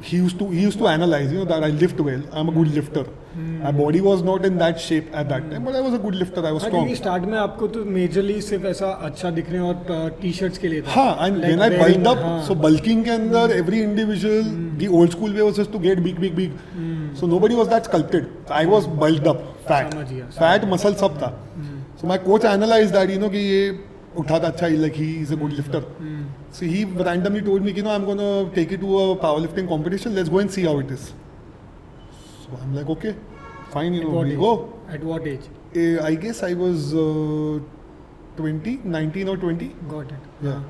Speaker 2: he used to analyze, that I lift well. I'm a good lifter. My body was not in that shape at that time, but I was a good lifter. I was strong.
Speaker 1: क्योंकि start में आपको तो majorly सिर्फ ऐसा अच्छा दिखने और T-shirts के लिए था.
Speaker 2: हाँ, and when I bulked up, so bulking के अंदर every individual, the old school way was just to get big. So nobody was that sculpted. I was bulked up, fat muscle सब था. So my coach analyzed that, कि ये उठाता अच्छा, like he is a good lifter. So he randomly told me, I'm going to take you to a powerlifting competition. Let's go and see how it is. So I'm like, okay, fine, we go.
Speaker 1: At what age?
Speaker 2: I guess I was 19 or 20.
Speaker 1: Got it.
Speaker 2: Yeah.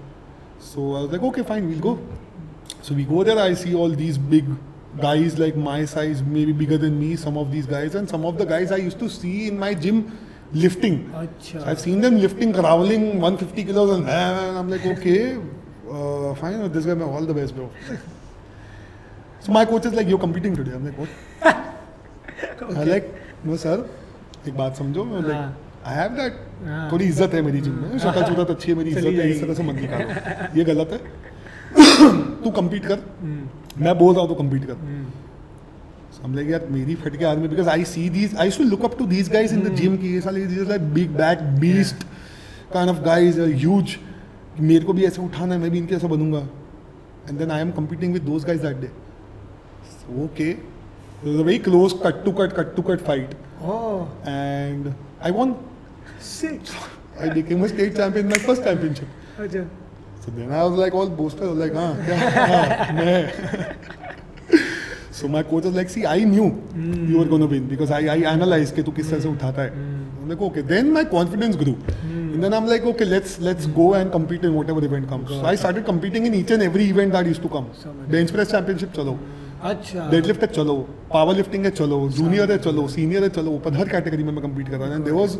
Speaker 2: So I was like, okay, fine, we'll go. So we go there, I see all these big guys like my size, maybe bigger than me, some of these guys, and some of the guys I used to see in my gym lifting. So I've seen them lifting, crawling 150 kilos, and I'm like, okay, fine, this guy, all the best, bro. So my coach is like, you're competing today. I'm like, what?
Speaker 1: Okay.
Speaker 2: I'm like, no sir, एक बात समझो. मैं like, I have that. थोड़ी इज्जत है मेरी gym में, शक्ल सूरत अच्छी है, मेरी इज्जत है, इस तरह से मत निकालो, ये गलत है. तू compete कर, मैं बोल रहा हूँ तो compete कर. So I'm like, यार मेरी फट के आदमी, because I see these, I used to look up to these guys in the gym की, ये साले these like big back beast kind of guys, huge. मेरे को भी ऐसे उठाना है, मैं भी इनके ऐसा बनूंगा. And then I am competing with those guys that day. So okay, it was a very close cut to cut fight.
Speaker 1: Oh.
Speaker 2: And I won.
Speaker 1: Sick.
Speaker 2: I became a state champion in my first championship.
Speaker 1: अच्छा.
Speaker 2: So then I was like all boasted. I was like, मैं. So my coach was like, see, I knew you were going to win because I analyzed कि तू किस तरह से उठाता है. I'm like, okay. Then my confidence grew. And then I'm like, okay, let's go and compete in whatever event comes. So I started competing in each and every event that used to come. Bench press championship चलो.
Speaker 1: अच्छा.
Speaker 2: Deadlift है चलो, power lifting है चलो, junior है चलो, senior है चलो, ऊपर हर कैटेगरी में मैं कम्पीट कर रहा था. And there was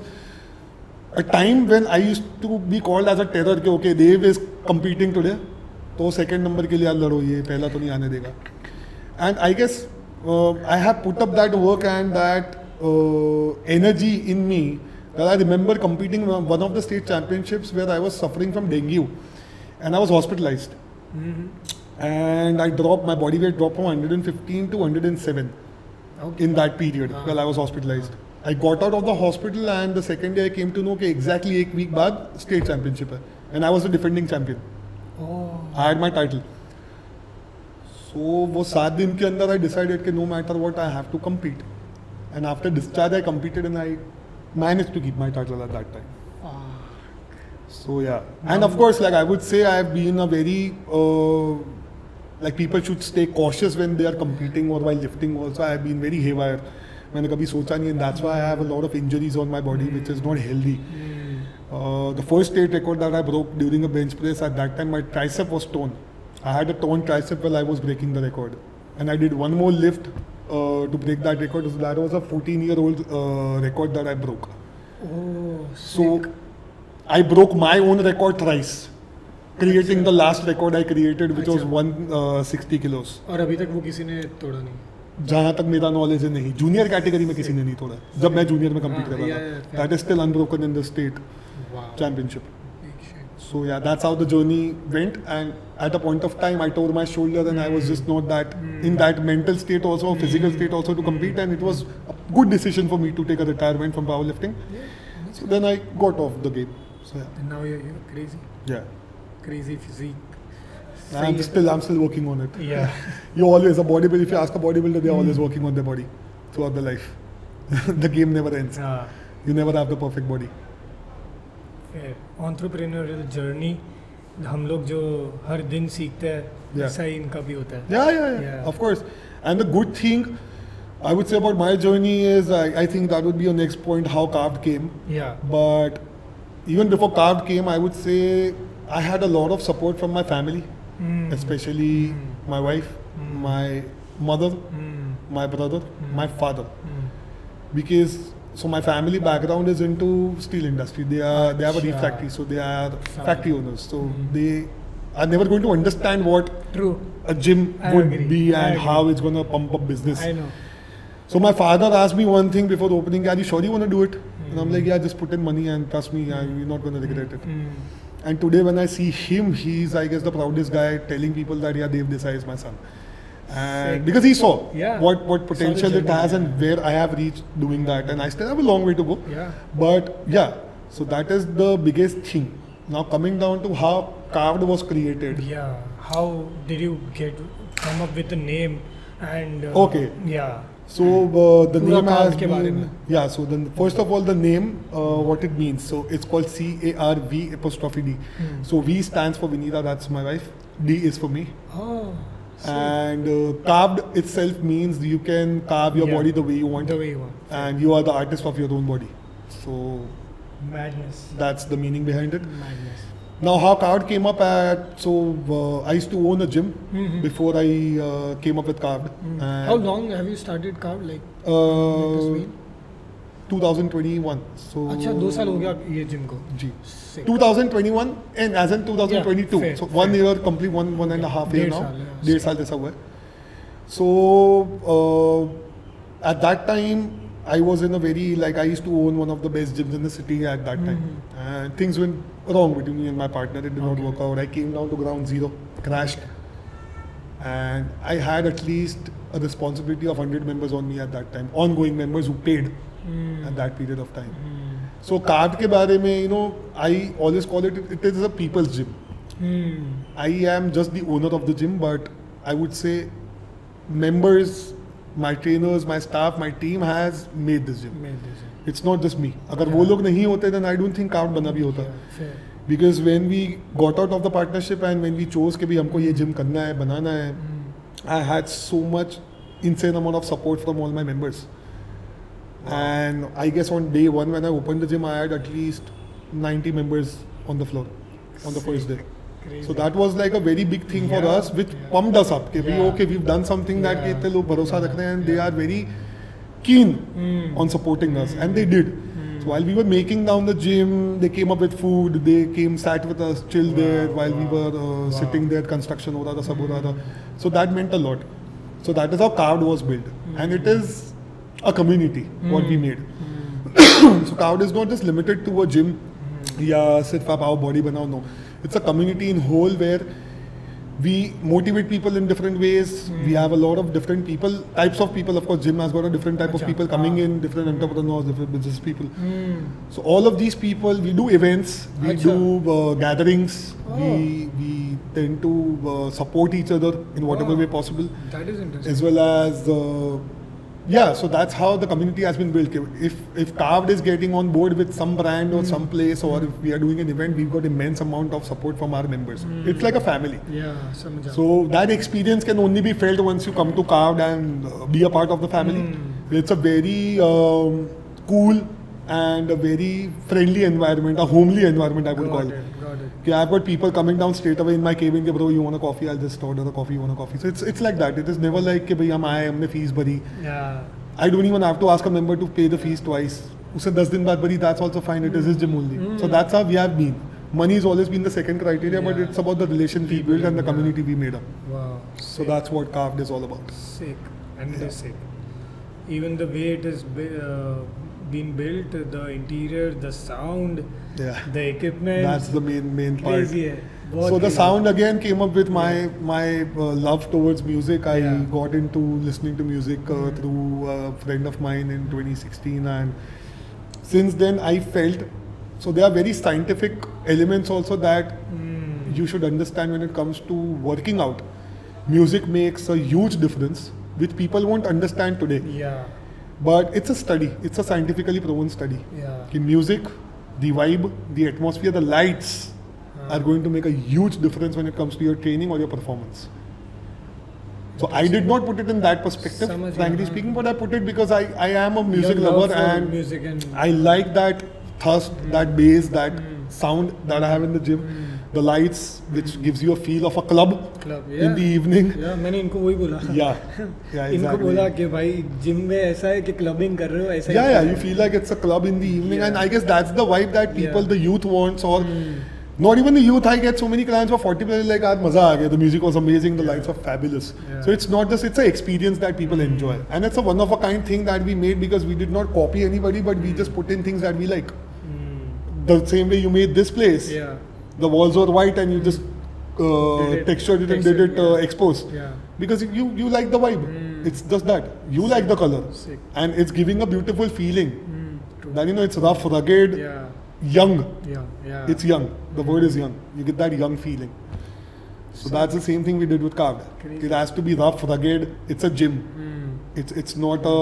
Speaker 2: a time when I used to be called as a terror के okay Dev is competing today, तो सेकंड नंबर के लिए लड़ो, ये पहला तो नहीं आने देगा. And I guess I have put up that work and that energy in me that I remember competing in one of the state championships where I was suffering from dengue and I was hospitalized. And I dropped, my body weight dropped from 115 to 107 in that period while I was hospitalized. I got out of the hospital and the second day I came to know कि exactly एक week बाद state championship है and I was the defending champion. I had my title. So वो 7 दिन के अंदर I decided कि no matter what I have to compete. And after discharge I competed and I managed to keep my title at that time. So yeah, and of course, like I would say, I have been a very like people should stay cautious when they are competing or while lifting. Also, I have been very haywire. मैंने कभी सोचा नहीं, and that's why I have a lot of injuries on my body, which is not healthy. The first state record that I broke during a bench press, at that time my tricep was torn. I had a torn tricep while I was breaking the record, and I did one more lift to break that record. So that was a 14-year-old record that I broke. So I broke my own record thrice, creating the last record I created, which was 160 kilos.
Speaker 1: और अभी तक वो किसी ने तोड़ा नहीं.
Speaker 2: जहाँ तक मेरा नॉलेज है नहीं, जूनियर कैटेगरी में किसी ने नहीं तोड़ा जब मैं जूनियर में कम्पीट कर रहा था. That is still unbroken in the state championship. So yeah, that's how the journey went, and at a point of time I tore my shoulder and I was just not that in that mental state also, physical state also to compete, and it was a good decision for me to take a retirement from powerlifting. So then I got off the game. So yeah.
Speaker 1: And now you're crazy.
Speaker 2: Yeah.
Speaker 1: Crazy physique.
Speaker 2: I'm still working on it.
Speaker 1: Yeah.
Speaker 2: You always a bodybuilder. If you ask a bodybuilder, they're always working on their body throughout their life. The game never ends. You never have the perfect body.
Speaker 1: Entrepreneurial journey हम लोग जो हर दिन सीखते हैं ऐसा ही इनका भी होता है.
Speaker 2: Yeah. Of course. And the good thing I would say about my journey is I think that would be your next point, how CARV'D came.
Speaker 1: Yeah.
Speaker 2: But even before CARV'D came, I would say I had a lot of support from my family, especially my wife, my mother, my brother, my father. Because so my family background is into steel industry. They have a reef
Speaker 1: Acha.
Speaker 2: factory, so they are factory owners. So they are never going to understand what
Speaker 1: True.
Speaker 2: a gym
Speaker 1: I
Speaker 2: would
Speaker 1: agree.
Speaker 2: be
Speaker 1: I
Speaker 2: and
Speaker 1: agree.
Speaker 2: how it's going to pump up business.
Speaker 1: I know.
Speaker 2: So my father asked me one thing before opening, are you sure you want to do it? And I'm like, yeah, just put in money and trust me, you're not going to regret it. And today when I see him, he's, I guess, the proudest guy telling people that, yeah, DEV DESAI is my son. And
Speaker 1: Sick.
Speaker 2: because he saw
Speaker 1: Yeah.
Speaker 2: what potential
Speaker 1: Saw the
Speaker 2: it has
Speaker 1: journey,
Speaker 2: and where I have reached doing that. And I still have a long way to go.
Speaker 1: Yeah.
Speaker 2: But yeah, so that is the biggest thing. Now coming down to how CARV'D was created.
Speaker 1: Yeah. How did you come up with the name and
Speaker 2: Okay.
Speaker 1: Yeah.
Speaker 2: So the
Speaker 1: Pura
Speaker 2: name has
Speaker 1: CARV'D के बारे में.
Speaker 2: been, yeah, so then first of all the name, what it means. So it's called CARV''D. So V stands for Vinita, that's my wife. D is for me.
Speaker 1: Oh.
Speaker 2: And carved itself means you can carve your
Speaker 1: Yeah.
Speaker 2: body the way you want.
Speaker 1: The way you want.
Speaker 2: And you are the artist of your own body. So
Speaker 1: Madness.
Speaker 2: that's the meaning behind it.
Speaker 1: Madness.
Speaker 2: Now how CARV'D came up at, so I used to own a gym before I came up with CARV'D. And
Speaker 1: How long have you started CARV'D? Like, it has been?
Speaker 2: 2021. So
Speaker 1: अच्छा 2 साल हो गया ये gym को.
Speaker 2: जी.
Speaker 1: Sick.
Speaker 2: 2021 and as in 2022.
Speaker 1: Yeah, fair,
Speaker 2: so
Speaker 1: fair.
Speaker 2: 1 year, complete one and a half year
Speaker 1: डेढ़
Speaker 2: now.
Speaker 1: साल, yeah.
Speaker 2: 1.5 साल जैसा हुआ है. So at that time I was in a very, like, I used to own one of the best gyms in the city at that time. And things went wrong between me and my partner. It did not work out. I came down to ground zero, crashed. And I had at least a responsibility of 100 members on me at that time, ongoing members who paid at that period of time. So CARV'D के बारे में, you know, I always call it is a people's gym. I am just the owner of the gym, but I would say members, my trainers, my staff, my team has made this gym. It's not just me. अगर वो लोग नहीं होते, then I don't think CARV'D बना भी होता.
Speaker 1: Fair.
Speaker 2: Because when we got out of the partnership and when we chose कि भी हमको ये gym करना है, बनाना है, I had so much insane amount of support from all my members. And I guess on day one when I opened the gym, I had at least 90 members on the floor on the first day.
Speaker 1: Crazy.
Speaker 2: So that was like a very big thing for
Speaker 1: Yeah,
Speaker 2: us, which
Speaker 1: yeah.
Speaker 2: pumped us up. कि भी
Speaker 1: Yeah.
Speaker 2: okay, we've done something that कि
Speaker 1: Yeah.
Speaker 2: इतने लोग भरोसा रख रहे हैं and they are very keen on supporting us, and they did. So while we were making down the gym, they came up with food, they came, sat with us, chilled there while we were sitting there, construction हो रहा था, सब हो रहा था. So that meant a lot. So that is how CARV'D was built. And it is a community, what we made. So CARV'D is not just limited to a gym, या सिर्फ आप आओ body बनाओ, no. It's a community in whole where we motivate people in different ways. We have a lot of different people, types of people. Of course, gym has got a different type of
Speaker 1: Acha.
Speaker 2: people coming in, different entrepreneurs, different business people. So all of these people, we do events, we
Speaker 1: Acha.
Speaker 2: do gatherings,
Speaker 1: Oh.
Speaker 2: we tend to support each other in whatever
Speaker 1: Oh.
Speaker 2: way possible,
Speaker 1: That is interesting.
Speaker 2: as well as yeah. So that's how the community has been built. If CARV'D is getting on board with some brand or some place, or if we are doing an event, we've got immense amount of support from our members. It's like a family.
Speaker 1: Yeah, समझ आ.
Speaker 2: So that experience can only be felt once you come to CARV'D and be a part of the family. It's a very cool and a very friendly environment, a homely environment, I would call it.
Speaker 1: Got it.
Speaker 2: Okay, I've got people coming down straight away in my cabin. Ke, bro, you want a coffee? I'll just order a coffee. You want a coffee? So it's like that. It is never like कि भाई हम आए हमने fees भरी.
Speaker 1: Yeah.
Speaker 2: I don't even have to ask a member to pay the fees twice. उसे 10 दिन बाद भरी, that's also fine. It is his gym only. So that's how we have been. Money has always been the second criteria, but
Speaker 1: Yeah.
Speaker 2: it's about the relation we built and the community we made up.
Speaker 1: Wow.
Speaker 2: So that's what CARV'D is all about.
Speaker 1: Sick. And it is sick. Even the way it is been built, the interior, the sound,
Speaker 2: Yeah.
Speaker 1: the equipment.
Speaker 2: That's the main part.
Speaker 1: crazy है. बहुत
Speaker 2: So the
Speaker 1: crazy.
Speaker 2: sound again came up with my love towards music. I
Speaker 1: Yeah.
Speaker 2: got into listening to music through a friend of mine in 2016, and since then I felt, so there are very scientific elements also that you should understand when it comes to working out. Music makes a huge difference, which people won't understand today.
Speaker 1: Yeah.
Speaker 2: But it's a study. It's a scientifically proven study.
Speaker 1: Yeah.
Speaker 2: In music, the vibe, the atmosphere, the lights are going to make a huge difference when it comes to your training or your performance. So I did not put it in that perspective,
Speaker 1: समझ
Speaker 2: frankly
Speaker 1: गया,
Speaker 2: speaking, but I put it because I am a music
Speaker 1: Your love
Speaker 2: lover
Speaker 1: for
Speaker 2: and
Speaker 1: music and
Speaker 2: I like that thrust, that bass, that sound that I have in the gym. the lights, which gives you a feel of a club in the evening.
Speaker 1: Yeah, मैंने इनको वही बोला.
Speaker 2: Yeah,
Speaker 1: इनको
Speaker 2: exactly.
Speaker 1: बोला कि भाई gym में ऐसा है कि क्लबिंग कर रहे हो ऐसा.
Speaker 2: Yeah, you feel like it's a club in the evening, and I guess that's the vibe that people, the youth wants, or not even the youth. I get so many clients for 40 plus like, "Aaj maza aa gaya. The music was amazing. The lights were fabulous."
Speaker 1: Yeah.
Speaker 2: So it's not just, it's an experience that people enjoy, and it's a one of a kind thing that we made because we did not copy anybody, but we just put in things that we like. The same way you made this place.
Speaker 1: Yeah.
Speaker 2: The walls were white and you just textured it and did it exposed.
Speaker 1: Yeah.
Speaker 2: Because you like the vibe. It's just that. You like the color.
Speaker 1: Sick.
Speaker 2: And it's giving a beautiful feeling.
Speaker 1: True.
Speaker 2: That, it's rough, rugged,
Speaker 1: Yeah.
Speaker 2: young.
Speaker 1: Yeah.
Speaker 2: It's young. The word is young. You get that young feeling. So that's the same thing we did with CARV'D.
Speaker 1: Crazy.
Speaker 2: It has to be rough, rugged. It's a gym. It's not a,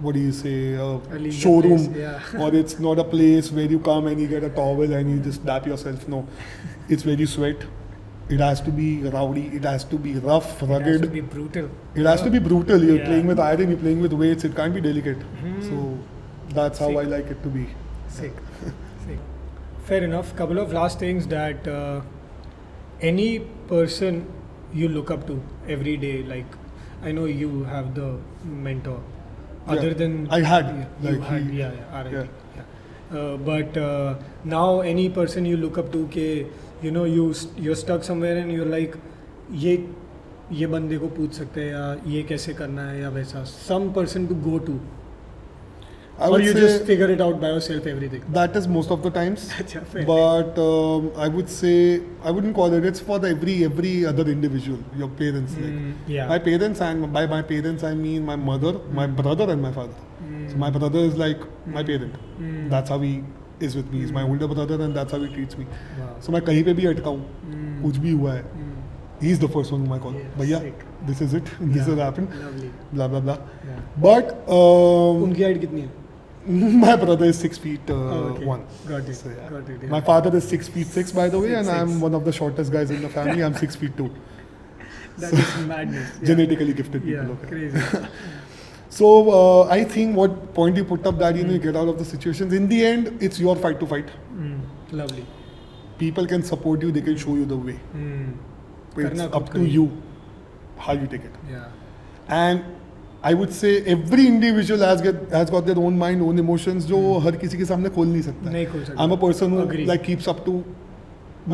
Speaker 2: what do you say, a
Speaker 1: leisure
Speaker 2: showroom,
Speaker 1: place, yeah.
Speaker 2: or it's not a place where you come and you get a towel and you just dap yourself. No, it's where you sweat. It has to be rowdy. It has to be rough, rugged.
Speaker 1: It has to be brutal.
Speaker 2: It has to be brutal. You're
Speaker 1: Yeah.
Speaker 2: playing with iron. You're playing with weights. It can't be delicate. So that's how
Speaker 1: Sick.
Speaker 2: I like it to be.
Speaker 1: Sick. Fair enough. Couple of last things that any person you look up to every day, like I know you have the mentor. Other
Speaker 2: Yeah.
Speaker 1: than
Speaker 2: I had,
Speaker 1: you
Speaker 2: like
Speaker 1: had,
Speaker 2: he-
Speaker 1: RIP. But now any person you look up to, के you're stuck somewhere and you're like ये बंदे को पूछ सकते हैं या ये कैसे करना है या वैसा. Some person to go to.
Speaker 2: I
Speaker 1: Or
Speaker 2: would
Speaker 1: you
Speaker 2: say
Speaker 1: just figure it out by yourself everything.
Speaker 2: that is most of the times.
Speaker 1: Acha, fair.
Speaker 2: But I would say, I wouldn't call it. It's for every other individual. Your parents, like
Speaker 1: Yeah.
Speaker 2: my parents, and by my parents I mean my mother, my brother, and my father. So my brother is like my parent. That's how he is with me. He's my older brother, and that's how he treats me.
Speaker 1: Wow.
Speaker 2: So मैं कहीं पे भी अटका हूँ, कुछ भी हुआ है, he's the first one whom I call.
Speaker 1: Yeah,
Speaker 2: भैया,
Speaker 1: sick.
Speaker 2: this is it. This has happened.
Speaker 1: Lovely.
Speaker 2: Blah blah blah.
Speaker 1: Yeah.
Speaker 2: But
Speaker 1: उनकी हाइट कितनी है?
Speaker 2: my brother is 6 feet
Speaker 1: Okay.
Speaker 2: 1.
Speaker 1: Got it.
Speaker 2: So, yeah.
Speaker 1: Got it. Yeah.
Speaker 2: My father is 6 feet 6, by the way, and
Speaker 1: 6'6".
Speaker 2: I'm one of the shortest guys in the family. I'm 6 feet 2.
Speaker 1: That is madness. Yeah.
Speaker 2: Genetically gifted
Speaker 1: Yeah.
Speaker 2: people. Okay.
Speaker 1: Crazy.
Speaker 2: So I think what point you put up that you get out of the situations. In the end, it's your fight to fight.
Speaker 1: Lovely.
Speaker 2: People can support you. They can show you the way. It's
Speaker 1: करना
Speaker 2: up
Speaker 1: खुद
Speaker 2: to
Speaker 1: करिए.
Speaker 2: you how you take it.
Speaker 1: Yeah.
Speaker 2: And I would say every individual has got their own mind, own emotions, जो हर किसी के सामने खोल नहीं सकता.
Speaker 1: नहीं खोल सकता.
Speaker 2: I'm a person who
Speaker 1: Agreed.
Speaker 2: like keeps up to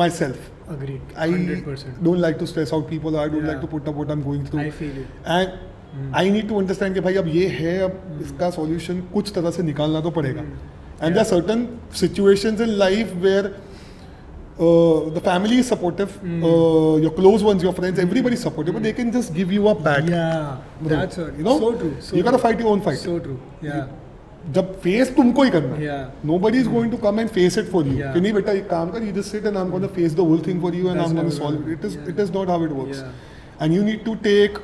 Speaker 2: myself.
Speaker 1: Agreed.
Speaker 2: I
Speaker 1: 100%.
Speaker 2: don't like to stress out people. I don't
Speaker 1: Yeah.
Speaker 2: like to put up what I'm going through.
Speaker 1: I feel it.
Speaker 2: And I need to understand कि भाई अब ये है, अब इसका solution कुछ तरह से निकालना तो पड़ेगा. And there are certain situations in life where the family is supportive, your close ones, your friends, everybody is supportive, but they can just give you a back.
Speaker 1: Yeah.
Speaker 2: Bro,
Speaker 1: That's what.
Speaker 2: you know,
Speaker 1: So true. So
Speaker 2: you gotta
Speaker 1: true.
Speaker 2: fight your own fight.
Speaker 1: So true. Yeah.
Speaker 2: जब face तुमको ही करना है.
Speaker 1: Yeah.
Speaker 2: Nobody is going to come and face it for you.
Speaker 1: Yeah.
Speaker 2: कि नहीं बेटा एक काम कर, you just sit and I'm going to face the whole thing for you and
Speaker 1: That's
Speaker 2: I'm going
Speaker 1: not
Speaker 2: to
Speaker 1: how
Speaker 2: solve
Speaker 1: it
Speaker 2: it.
Speaker 1: works.
Speaker 2: It is not how it works.
Speaker 1: Yeah.
Speaker 2: And you need to take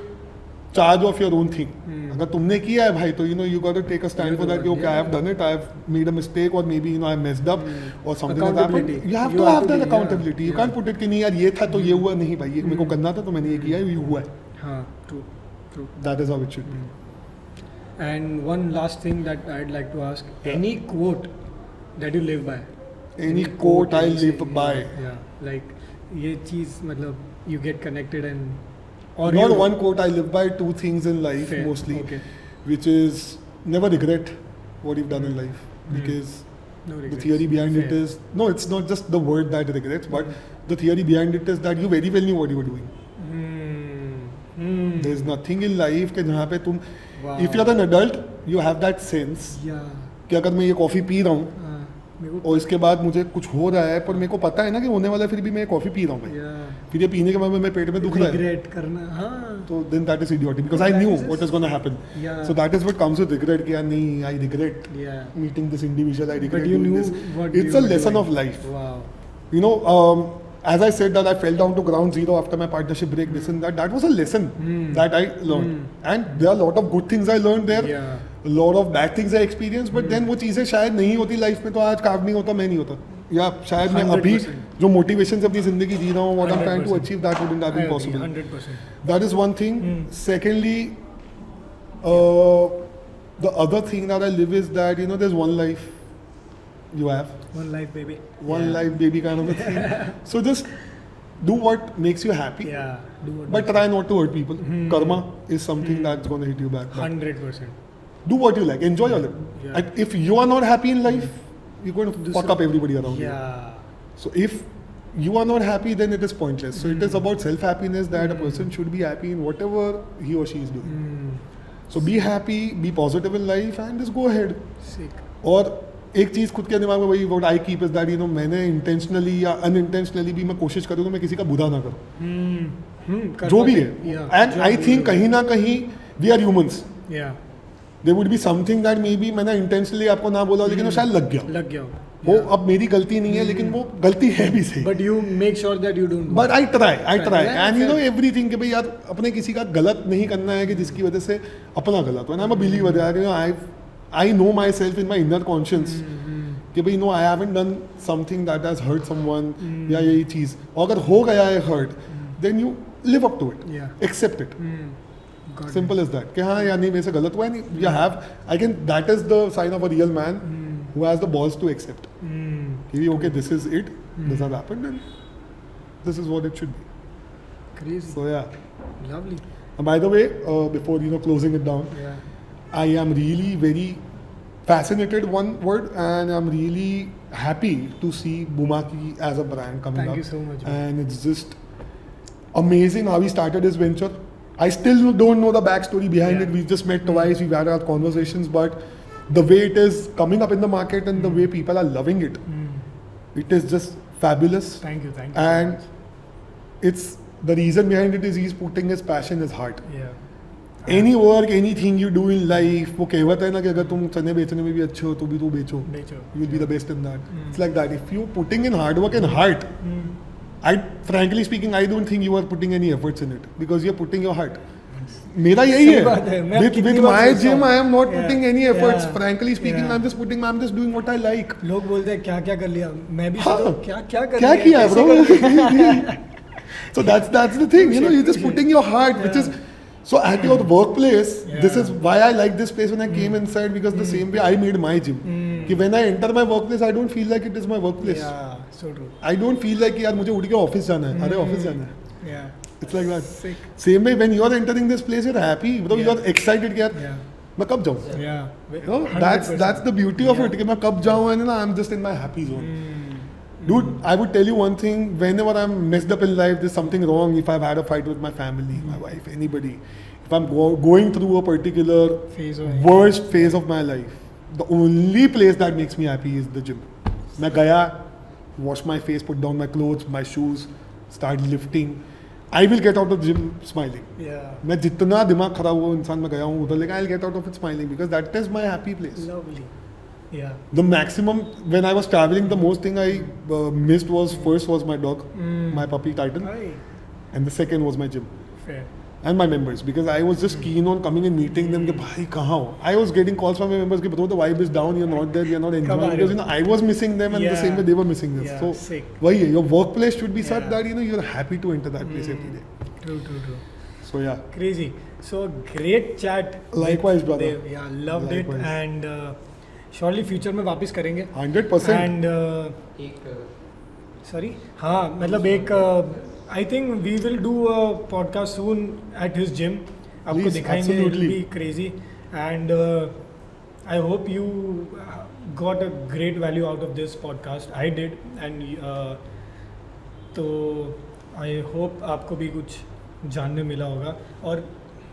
Speaker 2: charge of your own thing. अगर तुमने किया है भाई तो you got to take a stand
Speaker 1: You
Speaker 2: for that.
Speaker 1: have to,
Speaker 2: Okay, I have done it. I have made a mistake or maybe I messed up or something has happened.
Speaker 1: Accountability.
Speaker 2: You have
Speaker 1: You
Speaker 2: to
Speaker 1: have
Speaker 2: have
Speaker 1: to
Speaker 2: that
Speaker 1: be,
Speaker 2: accountability.
Speaker 1: yeah.
Speaker 2: You can't put it कि नहीं यार ये था तो ये हुआ नहीं भाई ये मेरे को करना था तो मैंने ये किया ये हुआ है.
Speaker 1: हाँ. True. True.
Speaker 2: That is how it should be.
Speaker 1: And one last thing that I'd like to ask: any quote that you live by?
Speaker 2: Any quote I
Speaker 1: you say,
Speaker 2: live by.
Speaker 1: Yeah. Like ये चीज मतलब you get connected and. Or
Speaker 2: Not
Speaker 1: you,
Speaker 2: one quote. I live by two things in life
Speaker 1: Fair.
Speaker 2: mostly,
Speaker 1: Okay.
Speaker 2: which is never regret what you've done in life because
Speaker 1: No
Speaker 2: the
Speaker 1: regrets.
Speaker 2: theory behind it
Speaker 1: Fair.
Speaker 2: is no, it's not just the word that regrets, but the theory behind it is that you very well knew what you were doing. There's nothing in life कि जहाँ पे तुम
Speaker 1: Wow.
Speaker 2: if you're an adult, you have that sense
Speaker 1: Yeah.
Speaker 2: कि अगर मैं ये coffee P रहा हूँ
Speaker 1: मेरे को
Speaker 2: और इसके बाद मुझे कुछ हो रहा है पर मेरे को पता है ना कि होने वाला है फिर भी मैं कॉफ़ी पी रहा हूँ भाई
Speaker 1: yeah.
Speaker 2: फिर ये पीने के बाद मेरे पेट में दुख रहा है
Speaker 1: Regret करना हाँ.
Speaker 2: तो then that is idiotic because I
Speaker 1: That
Speaker 2: knew
Speaker 1: is
Speaker 2: what is going to happen.
Speaker 1: Yeah.
Speaker 2: So that is what comes with regret. कि यार नहीं, I regret
Speaker 1: Yeah.
Speaker 2: meeting this individual. I regret
Speaker 1: But you
Speaker 2: doing
Speaker 1: knew
Speaker 2: this.
Speaker 1: what
Speaker 2: It's
Speaker 1: you
Speaker 2: a
Speaker 1: were
Speaker 2: lesson
Speaker 1: doing.
Speaker 2: of life.
Speaker 1: Wow.
Speaker 2: You know, as I said that I fell down to ground zero after my partnership break. This and that. That was a lesson that I learned. And there are a lot of good things I learned there.
Speaker 1: Yeah.
Speaker 2: A lot of bad things I experienced. But then वो चीज़ें शायद नहीं होती life में तो आज curve नहीं होता मैं नहीं होता. या शायद मैं अभी
Speaker 1: 100%.
Speaker 2: जो मोटिवेशन से अपनी जिंदगी जी रहा हूँ what I'm trying to
Speaker 1: 100%.
Speaker 2: achieve that wouldn't have
Speaker 1: I
Speaker 2: been
Speaker 1: agree,
Speaker 2: possible.
Speaker 1: 100%.
Speaker 2: That is one thing. Secondly, the other thing that I live is that there's one life. you have.
Speaker 1: One life, baby.
Speaker 2: One life baby kind of a thing. So just do what makes you happy.
Speaker 1: Yeah. Do what
Speaker 2: But try not to hurt people. Karma is something that's going to hit you back. But
Speaker 1: 100%.
Speaker 2: do what you like. Enjoy your life.
Speaker 1: Yeah.
Speaker 2: And if you are not happy in life, you're going to fuck up everybody around you.
Speaker 1: Yeah.
Speaker 2: So if you are not happy, then it is pointless. So it is about self-happiness that a person should be happy in whatever he or she is doing. So be happy, be positive in life and just go ahead.
Speaker 1: Sick.
Speaker 2: और एक चीज़ खुद के दिमाग में वही what I keep is that you know मैंने intentionally या unintentionally भी मैं कोशिश करूँ कि मैं किसी का बुरा ना करूँ जो भी है and I think कहीं ना कहीं we are humans.
Speaker 1: Yeah.
Speaker 2: There would be something that maybe मैंने intentionally आपको ना बोला लेकिन वो शायद लग गया वो अब मेरी गलती नहीं है लेकिन वो गलती है भी सही.
Speaker 1: But you make sure that you don't.
Speaker 2: But I try and you know everything कि भाई यार अपने किसी का गलत नहीं करना है कि जिसकी वजह से अपना गलत हो. And I'm a believer यार, you know I know myself in my inner conscience कि भाई no I haven't done something that has hurt someone या यही चीज़ और अगर हो गया है hurt then you live up to it.
Speaker 1: Yeah.
Speaker 2: Accept it.
Speaker 1: Got
Speaker 2: Simple as that. कि हाँ यार नहीं मेरे से गलत हुआ है नहीं. You have that is the sign of a real man who has the balls to accept. कि okay this is it. This has happened and this is what it should be.
Speaker 1: Crazy.
Speaker 2: So yeah.
Speaker 1: Lovely.
Speaker 2: And by the way, before you know closing it down,
Speaker 1: Yeah.
Speaker 2: I am really very fascinated, one word, and I'm really happy to see BOMAACHI as a brand coming up.
Speaker 1: Thank you so much. Man.
Speaker 2: And it's just amazing how he started his venture. I still don't know the backstory behind it. We've just met twice, we've had our conversations, but the way it is coming up in the market and the way people are loving it, it is just fabulous.
Speaker 1: Thank you.
Speaker 2: And it's the reason behind it is he's putting his passion, his heart.
Speaker 1: Yeah.
Speaker 2: Any work, anything you do in life, वो कहवत है ना कि अगर तुम चने बेचने में भी अच्छे हो तो भी तू बेचो. You will be the best in that. It's like that. If you're putting in hard work and heart, frankly speaking, I don't think you are putting any efforts in it because you're putting your heart. मेरा यही है. With my gym, I am not putting any efforts. Frankly speaking, I'm just doing what I like.
Speaker 1: लोग बोलते हैं क्या क्या कर लिया, मैं भी सोचता हूँ क्या कर
Speaker 2: क्या
Speaker 1: लिया,
Speaker 2: किया bro? So that's the thing, you know, you're just putting your heart, which is. So at your workplace, this is why I like this place when I came inside because the same way I made my gym. कि when I enter my workplace, I don't feel like it is my workplace.
Speaker 1: Yeah, so true.
Speaker 2: I don't feel like यार मुझे उठ के office जाना है. अरे office जाना है.
Speaker 1: Yeah.
Speaker 2: It's like that.
Speaker 1: Sick.
Speaker 2: Same way when you are entering this place, you're happy, bro. You are excited कि यार मैं कब जाऊँ.
Speaker 1: Yeah.
Speaker 2: You know, that's the beauty of it कि मैं कब जाऊँ and I'm just in my happy zone. Dude, I would tell you one thing. Whenever I'm messed up in life, there's something wrong. If I've had a fight with my family, my wife, anybody, if I'm going through a particular worst phase of my life, the only place that makes me happy is the gym. मैं गया, wash my face, put down my clothes, my shoes, start lifting. I will get out of the gym smiling.
Speaker 1: Yeah.
Speaker 2: मैं जितना दिमाग खराब हुआ इंसान में गया हूँ उधर लेकिन I'll get out of it smiling because that is my happy place.
Speaker 1: Lovely. Yeah.
Speaker 2: The maximum when I was traveling, the most thing I missed was first was my dog, my puppy Titan, and the second was my gym.
Speaker 1: Fair.
Speaker 2: And my members because I was just keen on coming and meeting them. कि भाई कहाँ हो? I was getting calls from my members कि bro the vibe is down, you're not there, you're not enjoying because you know I was missing them and the same way they were missing us. So वही है, your workplace should be such that you know you're happy to enter that place every day.
Speaker 1: True.
Speaker 2: So yeah.
Speaker 1: Crazy. So great chat.
Speaker 2: Likewise, brother.
Speaker 1: Dev. Yeah, loved it and surely future में वापस करेंगे.
Speaker 2: 100%.
Speaker 1: And sorry. हाँ मतलब एक I think we will do a podcast soon at his gym. आपको दिखाएंगे. It will be crazy and I hope you got a great value out of this podcast. I did and तो I hope आपको भी कुछ जानने मिला होगा और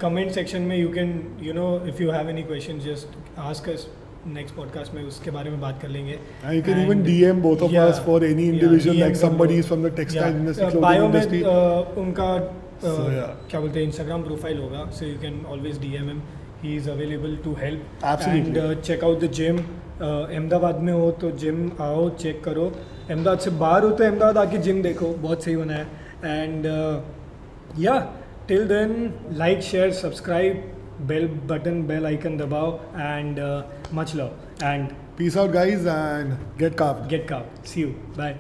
Speaker 1: comment section में you can you know if you have any questions just ask us. Next podcast में उसके बारे में बात कर लेंगे.
Speaker 2: And you can even DM both of us for any individual like somebody is from the textile industry, clothing industry.
Speaker 1: उनका क्या बोलते हैं Instagram profile होगा, so you can always DM him. He is available to help.
Speaker 2: Absolutely.
Speaker 1: And check out the gym. Ahmedabad में हो तो gym आओ check करो. अहमदाबाद से बाहर हो तो अहमदाबाद आके जिम देखो, बहुत सही बना है. And yeah, till then like, share, subscribe. Bell icon dabao and much love and
Speaker 2: peace out guys and get carved.
Speaker 1: See you. Bye.